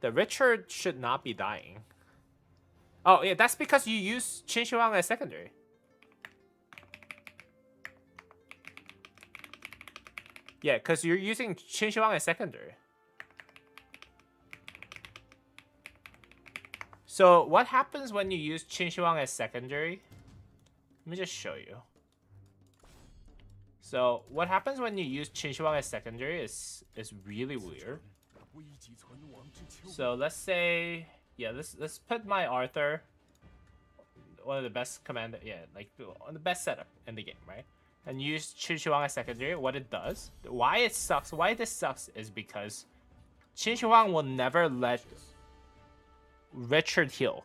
The Richard should not be dying. Oh, yeah, that's because you use Qin Shi Wang as secondary. Yeah, because you're using Qin Shi Wang as secondary. So what happens when you use Qin Shi Wang as secondary? Let me just show you. So what happens when you use Qin Shi Wang as secondary is really weird. So let's say, yeah, let's put my Arthur, one of the best commander, yeah, like the best setup in the game, right? And use Qin Shi Wang as secondary. What it does, why this sucks is because Qin Shi Wang will never let Richard heal.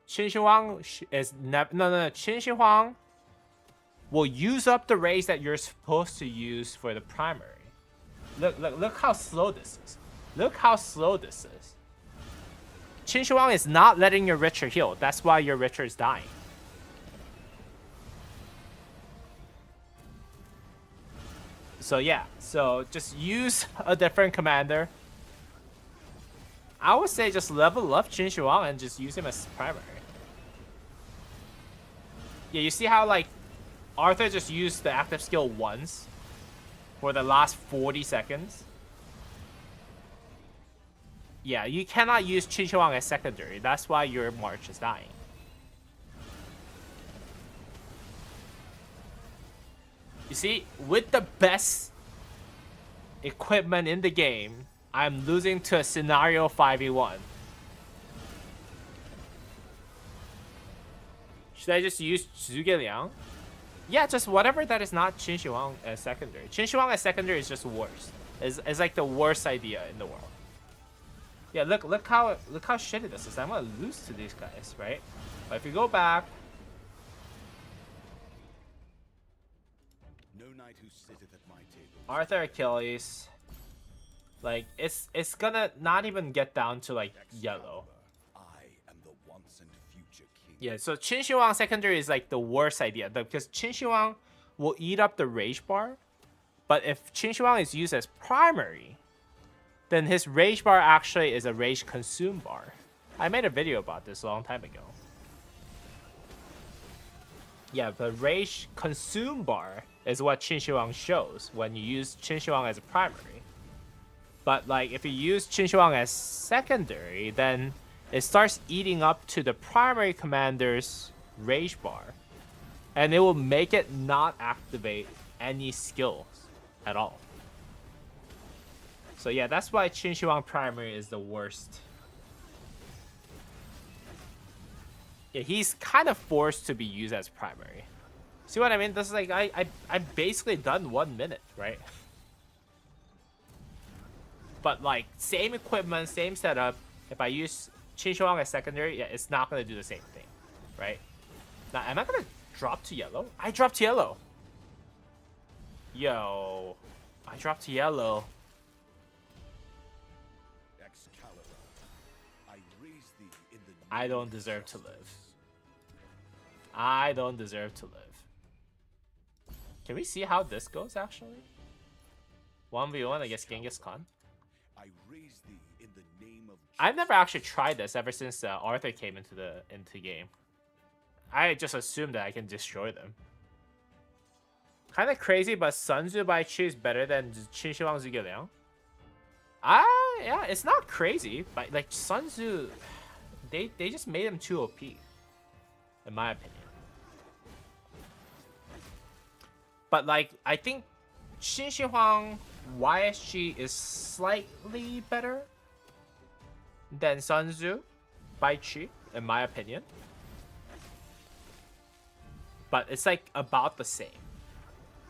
Qin Shi Huang is never no. Qin Shi Huang will use up the rage that you're supposed to use for the primary. Look how slow this is. Look how slow this is. Qin Shi Huang is not letting your Richter heal. That's why your Richter is dying. So yeah, so just use a different commander. I would say just level up Qin Shi Huang and just use him as primary. Yeah, you see how like Arthur just used the active skill once for the last 40 seconds? Yeah, you cannot use Qin Shi Huang as secondary. That's why your March is dying. You see, with the best equipment in the game, I'm losing to a scenario 5v1. Should I just use Zhuge Liang? Yeah, just whatever that is not Qin Shi Huang as secondary. Qin Shi Huang as secondary is just worse. It's like the worst idea in the world. Yeah, look how shitty this is. I'm gonna lose to these guys, right? But if you go back, No knight who sitteth at my table. Arthur Achilles, like it's gonna not even get down to like yellow. I am the once and future king. Yeah, so Qin Shi Huang secondary is like the worst idea because Qin Shi Huang will eat up the rage bar, but if Qin Shi Huang is used as primary, then his rage bar actually is a rage consume bar. I made a video about this a long time ago. Yeah, the rage consume bar is what Qin Shi Huang shows when you use Qin Shi Huang as a primary. But like if you use Qin Shi Huang as secondary, then it starts eating up to the primary commander's rage bar. And it will make it not activate any skills at all. So yeah, that's why Qin Shi Huang primary is the worst. Yeah, he's kind of forced to be used as primary. See what I mean? This is like I'm basically done 1 minute, right? But like same equipment, same setup. If I use Qin Shi Huang as secondary, yeah, it's not gonna do the same thing, right? Now, am I gonna drop to yellow? I dropped to yellow. Yo, I dropped to yellow. Excalibur, I raise thee in the I don't deserve to live. I don't deserve to live. Can we see how this goes actually? 1v1 against Genghis Khan. I raise thee in the name of I've never actually tried this ever since Arthur came into the game. I just assumed that I can destroy them. Kind of crazy, but Sun Tzu by Chi is better than Qin Shi Huang Zhuge Liang. Yeah, it's not crazy, but like Sun Tzu, they just made him too OP, in my opinion. But like I think Qin Shi Huang YSG is slightly better than Sun Tzu by Chi, in my opinion. But it's like about the same.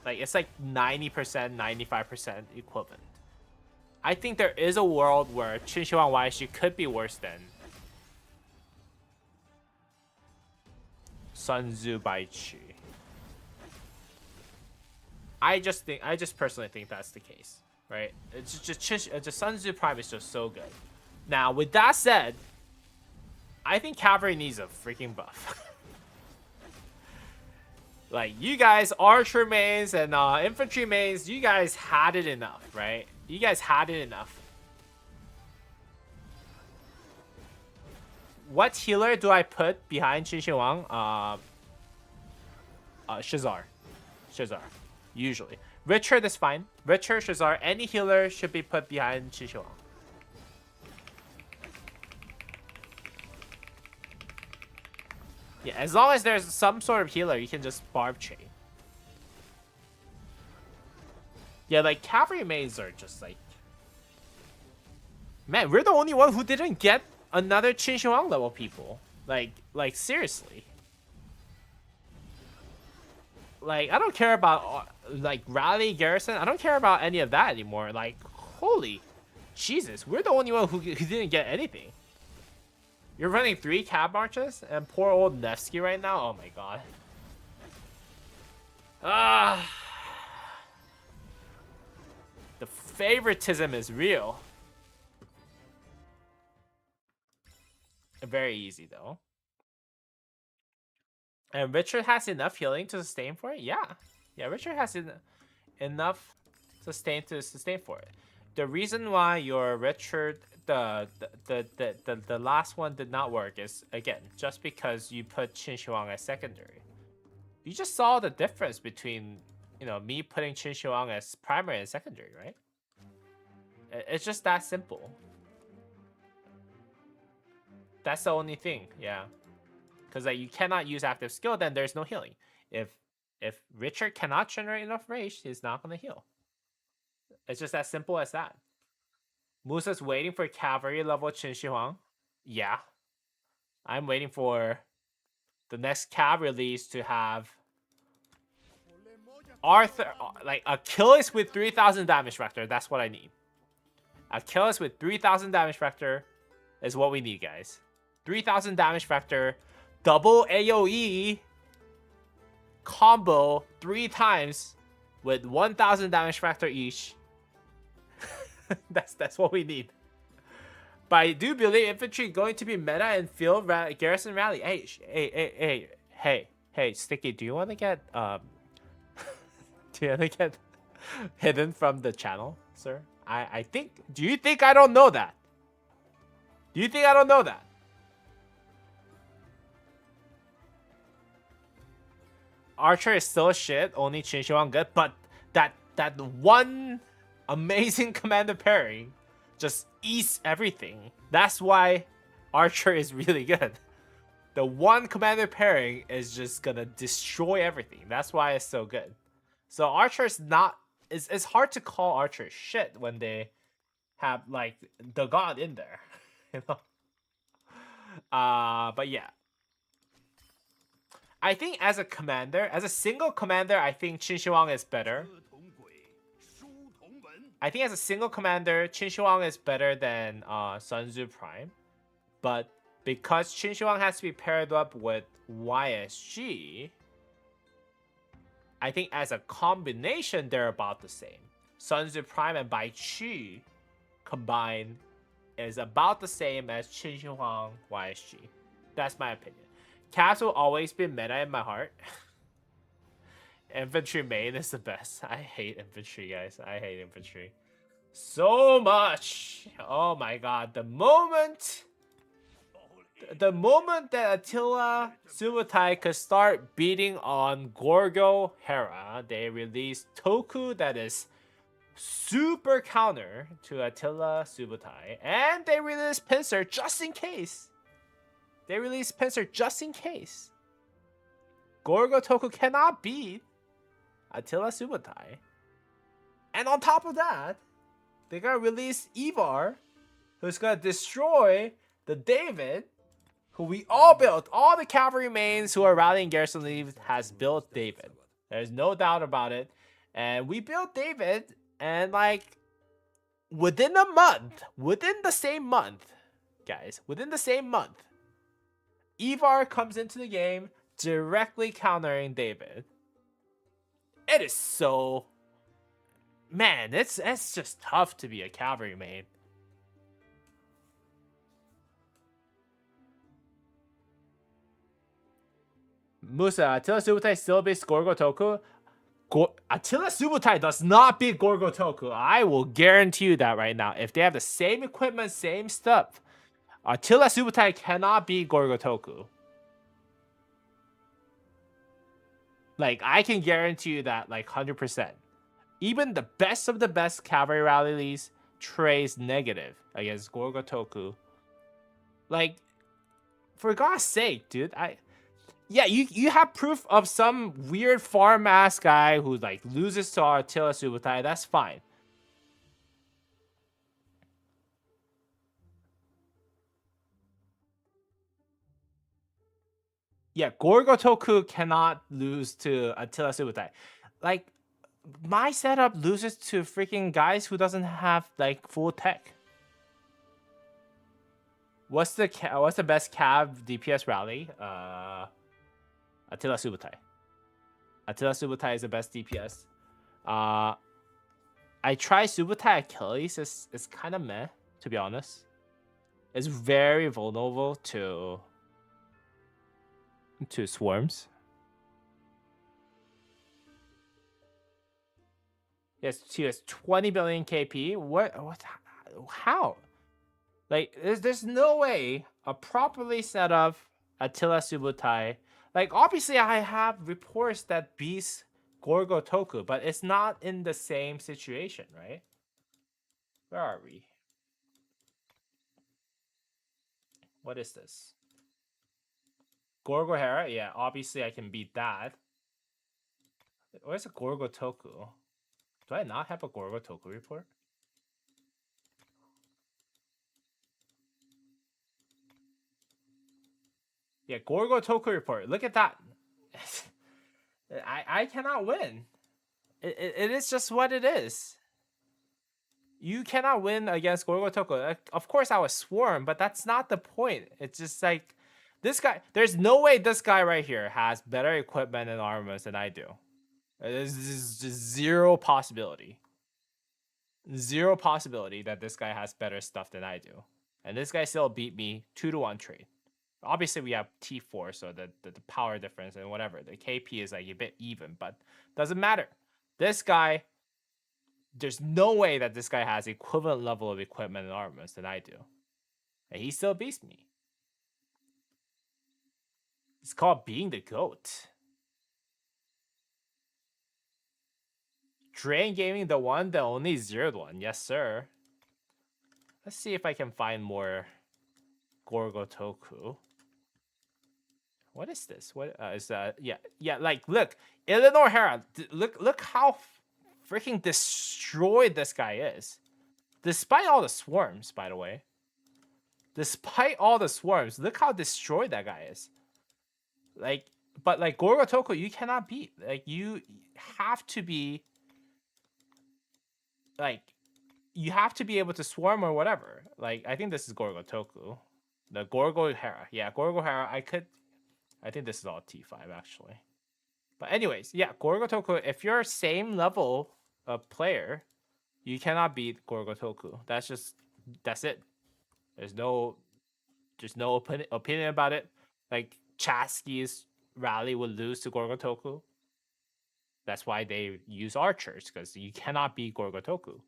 Like it's like 90%, 95% equivalent. I think there is a world where Qin Shi Huang YSG could be worse than Sun Tzu by Chi. I just personally think that's the case, right? It's just Sun Tzu Prime is just so good. Now, with that said, I think Cavalry needs a freaking buff. Like, you guys, Archer mains and Infantry mains, you guys had it enough, right? You guys had it enough. What healer do I put behind Qin Shi Huang? Shazar. Shazar. Usually. Richard is fine. Richard, Shazar, any healer should be put behind Qin Shi Huang. Yeah, as long as there's some sort of healer, you can just barb chain. Yeah, like cavalry mains are just like, man, we're the only one who didn't get another Qin Shi Huang level people. Like seriously. Like I don't care about like rally garrison. I don't care about any of that anymore. Like holy Jesus, we're the only one who didn't get anything. You're running 3 cab marches and poor old Nevsky right now. Oh my god. Ah, the favoritism is real. Very easy though. And Richard has enough healing to sustain for it. Yeah, Richard has enough sustain to sustain for it. The reason why your Richard the last one did not work is again just because you put Qin Shi Huang as secondary. You just saw the difference between me putting Qin Shi Huang as primary and secondary, right? It's just that simple. That's the only thing, yeah. Because like you cannot use active skill, then there's no healing. If Richard cannot generate enough rage, he's not gonna heal. It's just as simple as that. Musa's waiting for cavalry level Qin Shi Huang. Yeah. I'm waiting for the next cab release to have Arthur, like Achilles with 3000 damage factor. That's what I need. Achilles with 3000 damage factor is what we need, guys. 3000 damage factor, double AoE combo 3 times with 1000 damage factor each. that's what we need. But I do believe infantry going to be meta and field garrison rally. Hey, Sticky, do you want to get hidden from the channel, sir? I think. Do you think I don't know that? Do you think I don't know that? Archer is still shit. Only Qin Shi Huang good, but that one amazing commander pairing just eats everything. That's why Archer is really good. The one commander pairing is just gonna destroy everything. That's why it's so good. So Archer is not. It's hard to call Archer shit when they have like the god in there, you know. But yeah. I think as a commander, as a single commander, I think Qin Shi Huang is better. I think as a single commander, Qin Shi Huang is better than Sun Tzu Prime. But because Qin Shi Huang has to be paired up with YSG, I think as a combination, they're about the same. Sun Tzu Prime and Bai Qi combined is about the same as Qin Shi Huang YSG. That's my opinion. Caps will always be meta in my heart. Infantry main is the best. I hate infantry, guys. I hate infantry so much. Oh my god. The moment that Attila Subutai could start beating on Gorgo Hera, they released Toku that is super counter to Attila Subutai. And they released Pincer just in case. Gorgo Toku cannot beat Attila Subutai. And on top of that, they gotta release Ivar, who's gonna destroy the David, who we all built. All the cavalry mains who are rallying Garrison Leave has built David. There's no doubt about it. And we built David, and like within the same month, Ivar comes into the game directly countering David. It is so... Man, it's just tough to be a cavalry main. Musa, Attila Subutai still beats Gorgo Toku? Attila Subutai does not beat Gorgo Toku. I will guarantee you that right now. If they have the same equipment, same stuff, Attila Subutai cannot beat Gorgo Toku. Like, I can guarantee you that, like, 100%. Even the best of the best cavalry rallies trace negative against Gorgo Toku. Like, for God's sake, dude, yeah, you have proof of some weird farm ass guy who like loses to Attila Subutai. That's fine. Yeah, Gorgo Toku cannot lose to Attila Subutai. Like, my setup loses to freaking guys who doesn't have like full tech. What's the best Cav DPS rally? Attila Subutai. Attila Subutai is the best DPS. I try Subutai Achilles. It's kind of meh, to be honest. It's very vulnerable to swarms. Yes, she has 20 billion KP. What? How? Like, there's no way a properly set up Attila Subutai. Like, obviously, I have reports that beats Gorgo Toku, but it's not in the same situation, right? Where are we? What is this? Gorgo Hera? Yeah, obviously I can beat that. Where's a Gorgo Toku? Do I not have a Gorgo Toku report? Yeah, Gorgo Toku report. Look at that. I cannot win. It is just what it is. You cannot win against Gorgo Toku. Of course, I was swarm, but that's not the point. It's just like this guy. There's no way this guy right here has better equipment and armors than I do. There's just zero possibility. Zero possibility that this guy has better stuff than I do. And this guy still beat me 2-1 trade. Obviously, we have T4, so the power difference and whatever. The KP is like a bit even, but doesn't matter. This guy, there's no way that this guy has equivalent level of equipment and armors than I do. And he still beats me. It's called being the GOAT. Drain Gaming, the one, the only zeroed one. Yes, sir. Let's see if I can find more Gorgo Toku. What is this? What is that? Yeah. Like, look, Eleanor Hera. Look how freaking destroyed this guy is, despite all the swarms. By the way, despite all the swarms, look how destroyed that guy is. Like, but like Gorgo Toku, you cannot beat. Like, you have to be. Like, you have to be able to swarm or whatever. Like, I think this is Gorgo Toku. The Gorgo Hera. Yeah, Gorgo Hera. I think this is all T5 actually. But anyways, yeah, Gorgo Toku, if you're same level of player, you cannot beat Gorgo Toku. That's it. There's no opinion about it. Like, Chasky's rally would lose to Gorgo Toku. That's why they use archers, because you cannot beat Gorgo Toku.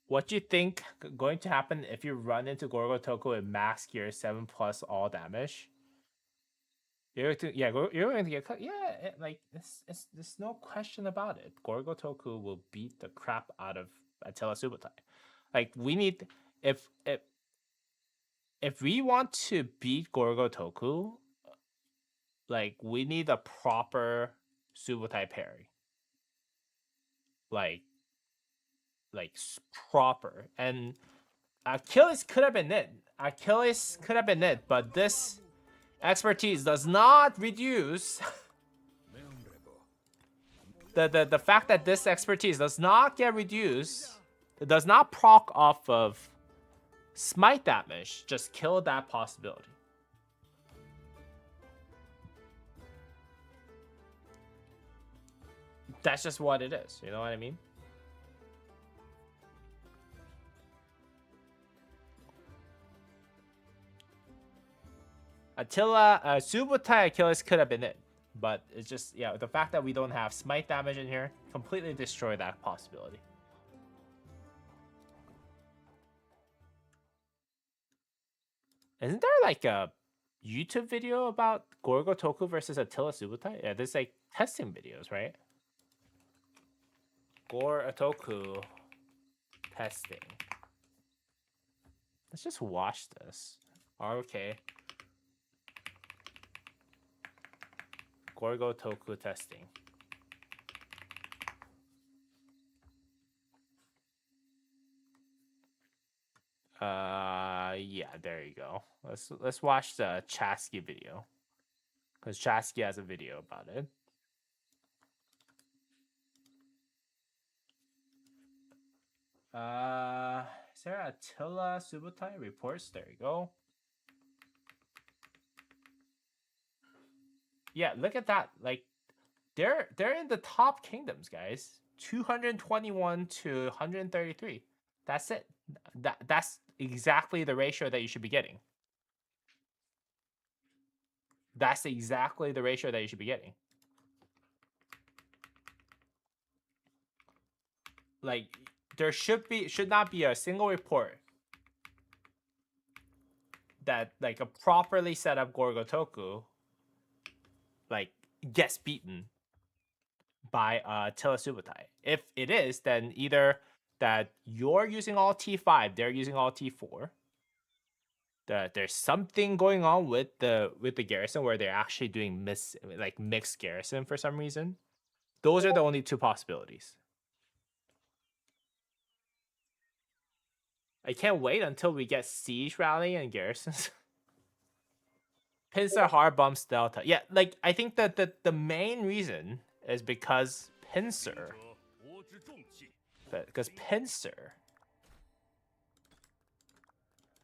What do you think going to happen if you run into Gorgo Toku with max gear 7+ all damage? You're going to get cut. Yeah, like there's no question about it. Gorgo Toku will beat the crap out of Attila Subutai. Like, we need if we want to beat Gorgo Toku, like, we need a proper Subutai parry. Like proper. And Achilles could have been it. But this expertise does not reduce the fact that this expertise does not get reduced. It does not proc off of smite damage. Just kill that possibility. That's just what it is. You know what I mean? Attila, Subutai Achilles could have been it. But it's just, yeah, the fact that we don't have smite damage in here completely destroy that possibility. Isn't there like a YouTube video about Gorgo Toku versus Attila Subutai? Yeah, there's like testing videos, right? Gorgo Toku testing. Let's just watch this. Okay. Gorgo Toku testing. Yeah, there you go. Let's watch the Chasky video, because Chasky has a video about it. Is there Attila Subutai reports? There you go. Yeah, look at that. Like, they're in the top kingdoms, guys. 221 to 133. That's it. That's exactly the ratio that you should be getting. That's exactly the ratio that you should be getting. Like, there should not be a single report that like a properly set up Gorgotoku like gets beaten by Attila Subutai. If it is, then either that you're using all T5, they're using all T4. That there's something going on with the garrison where they're actually doing mixed garrison for some reason. Those are the only two possibilities. I can't wait until we get siege rally and garrisons. Pincer hard bumps Delta. Yeah, like I think that the main reason is because Pincer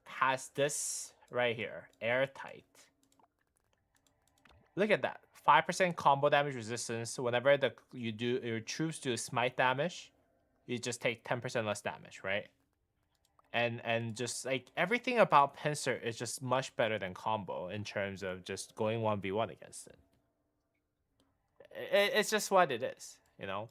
has this right here, airtight. Look at that. 5% combo damage resistance. Whenever your troops do smite damage, you just take 10% less damage, right? And just like everything about Pincer is just much better than combo in terms of just going 1v1 against it. It's just what it is, you know?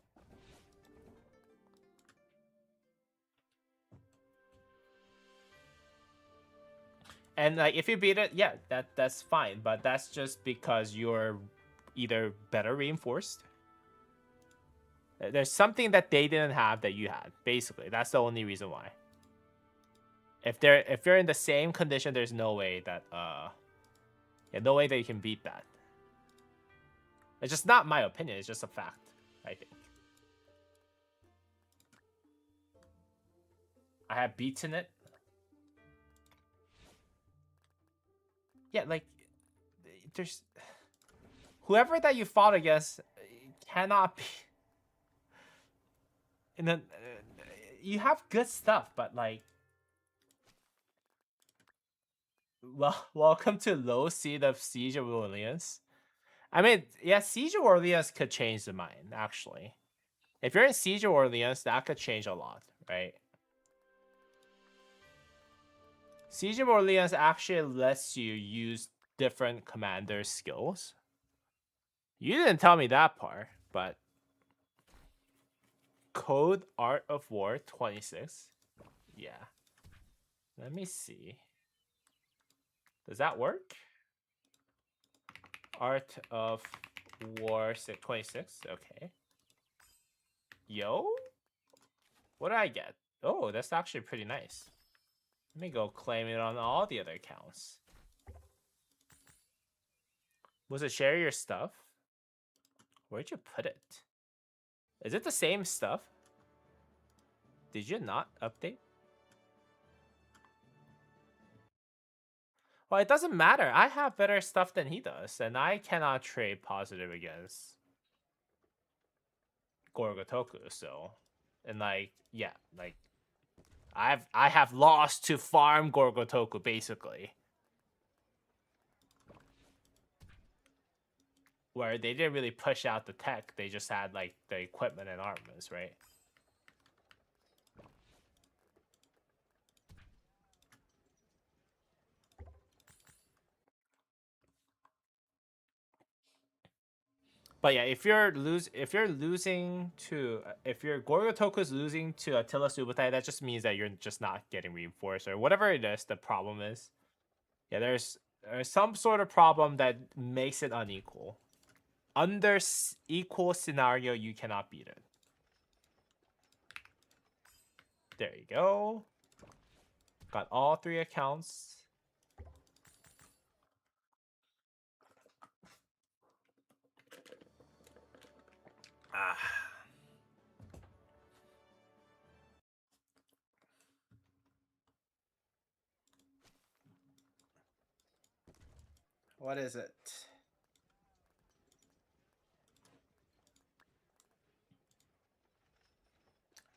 And like if you beat it, yeah, that's fine, but that's just because you're either better reinforced. There's something that they didn't have that you had. Basically, that's the only reason why. If you're in the same condition, there's no way that no way that you can beat that. It's just not my opinion, it's just a fact, I think. I have beaten it. Yeah, like there's whoever that you fought against cannot be in a you have good stuff, but like welcome to low seed of Siege of Orleans. I mean, yeah, Siege of Orleans could change the mind, actually. If you're in Siege of Orleans, that could change a lot, right? Siege of Orleans actually lets you use different commander skills. You didn't tell me that part, but Code Art of War 26. Yeah. Let me see. Does that work? Art of War 26. Okay. Yo? What did I get? Oh, that's actually pretty nice. Let me go claim it on all the other accounts. Was it share your stuff? Where'd you put it? Is it the same stuff? Did you not update? Well, it doesn't matter. I have better stuff than he does, and I cannot trade positive against Gorgotoku, so and like yeah, like I have lost to farm Gorgotoku basically. Where they didn't really push out the tech, they just had like the equipment and armaments, right? But yeah, if your Gorgotoku is losing to Attila Subutai, that just means that you're just not getting reinforced or whatever it is. The problem is, yeah, there's some sort of problem that makes it unequal. Under equal scenario, you cannot beat it. There you go. Got all 3 accounts. What is it?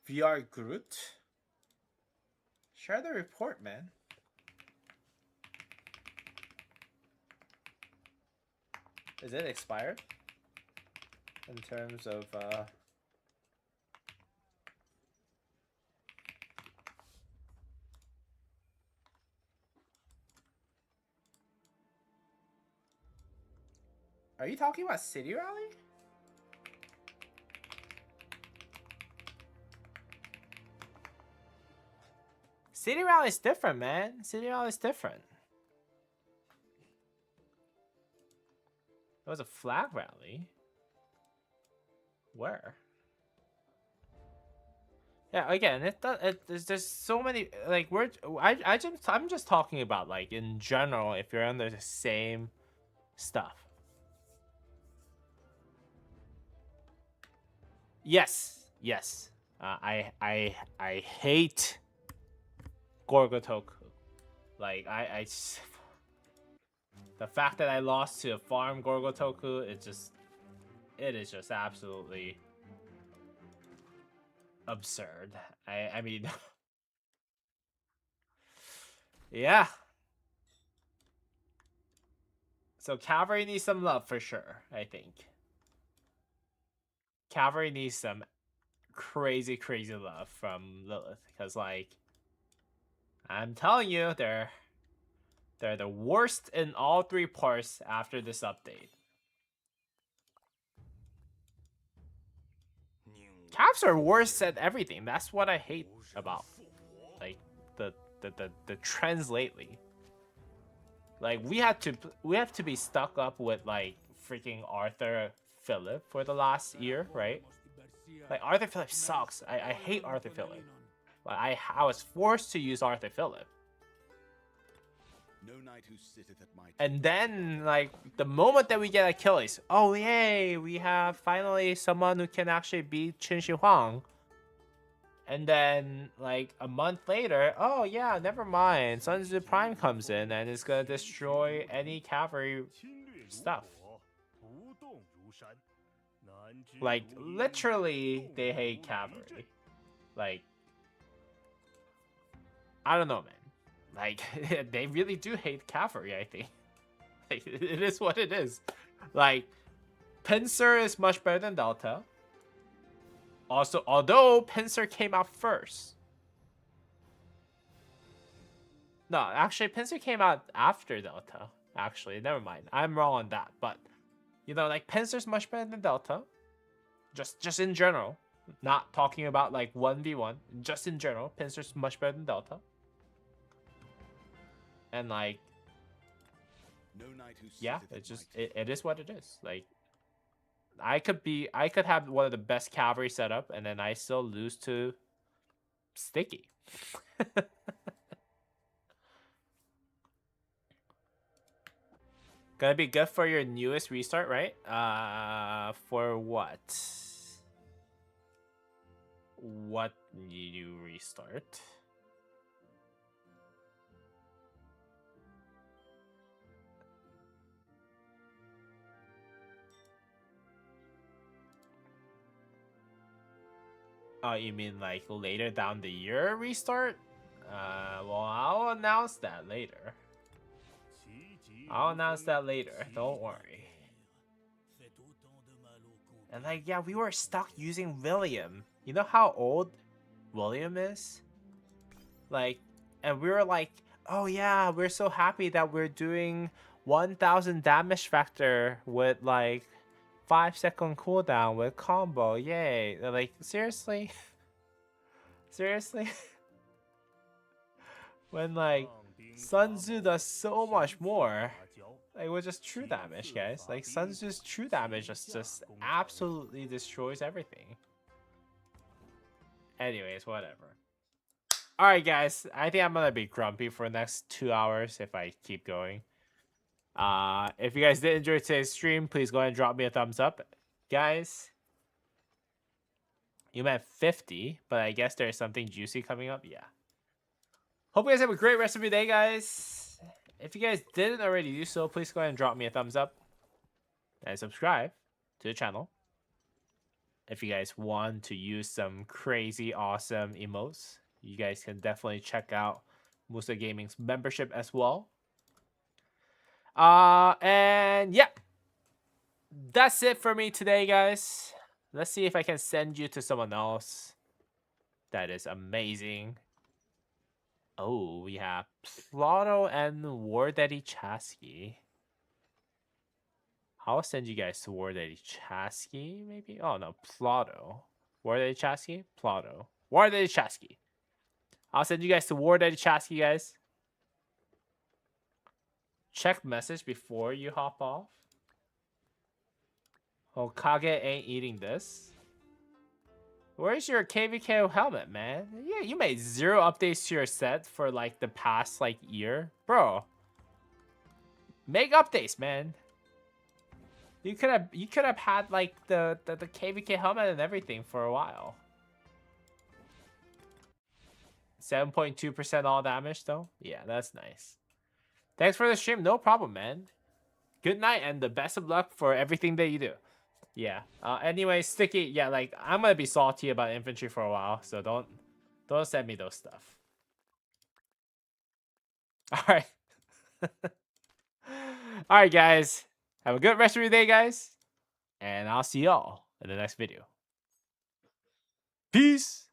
VR Groot? Share the report, man. Is it expired? In terms of Are you talking about City Rally? City Rally is different, man. City Rally is different. It was a flag rally. Where? Yeah, again, there's so many, like, I'm just talking about, like, in general, if you're under the same stuff. Yes. I hate Gorgotoku. Like, the fact that I lost to a farm Gorgotoku, it is just absolutely absurd. I mean, yeah. So Cavalry needs some love for sure, I think. Cavalry needs some crazy love from Lilith, because, like, I'm telling you, they're the worst in all three parts after this update. Caps are worse at everything. That's what I hate about, like, the trends lately. Like, we have to be stuck up with, like, freaking Arthur Phillip for the last year, right? Like, Arthur Phillip sucks. I hate Arthur Phillip. But I was forced to use Arthur Phillip. No knight who sitteth at my And then, like, the moment that we get Achilles, oh yay, we have finally someone who can actually beat Qin Shi Huang. And then, like, a month later, oh yeah, never mind. Sun Tzu Prime comes in and is gonna destroy any cavalry stuff. Like, literally, they hate cavalry. Like, I don't know, man. Like, they really do hate cavalry, I think. Like, it is what it is. Like, Pincer is much better than Delta. Also, although Pincer came out first. No, actually, Pincer came out after Delta. Actually, never mind. I'm wrong on that. But, you know, like, Pincer's much better than Delta. Just in general. Not talking about, like, 1v1. Just in general, Pincer's much better than Delta. And, like, yeah, it's just, it is what it is. Like, I could have one of the best cavalry setup, and then I still lose to Sticky. Gonna be good for your newest restart, right? For what? What new restart? Oh, you mean like later down the year restart? Well, I'll announce that later. I'll announce that later. Don't worry. And like, yeah, we were stuck using William. You know how old William is? Like, and we were like, oh yeah, we're so happy that we're doing 1000 damage factor with like 5-second cooldown with combo. Yay. They're like, seriously? Seriously? When like Sun Tzu does so much more. Like, with just true damage, guys. Like, Sun Tzu's true damage just absolutely destroys everything. Anyways, whatever. Alright, guys. I think I'm gonna be grumpy for the next 2 hours if I keep going. If you guys did enjoy today's stream, please go ahead and drop me a thumbs up. Guys, you meant 50, but I guess there's something juicy coming up. Yeah. Hope you guys have a great rest of your day, guys. If you guys didn't already do so, please go ahead and drop me a thumbs up and subscribe to the channel. If you guys want to use some crazy awesome emotes, you guys can definitely check out Musa Gaming's membership as well. And yeah, that's it for me today, guys. Let's see if I can send you to someone else. That is amazing. Oh, we have Plato and War Daddy Chasky. I'll send you guys to War Daddy Chasky, maybe? Oh, no, Plato. War Daddy Chasky? Plato. War Daddy Chasky. I'll send you guys to War Daddy Chasky, guys. Check message before you hop off. Hokage ain't eating this. Where's your KVKO helmet, man? Yeah, you made 0 updates to your set for like the past like year. Bro. Make updates, man. You could have had like the KVK helmet and everything for a while. 7.2% all damage though? Yeah, that's nice. Thanks for the stream. No problem, man. Good night and the best of luck for everything that you do. Yeah. Anyway, Sticky, yeah, like I'm gonna be salty about infantry for a while, so don't send me those stuff. Alright. Alright, guys. Have a good rest of your day, guys. And I'll see y'all in the next video. Peace.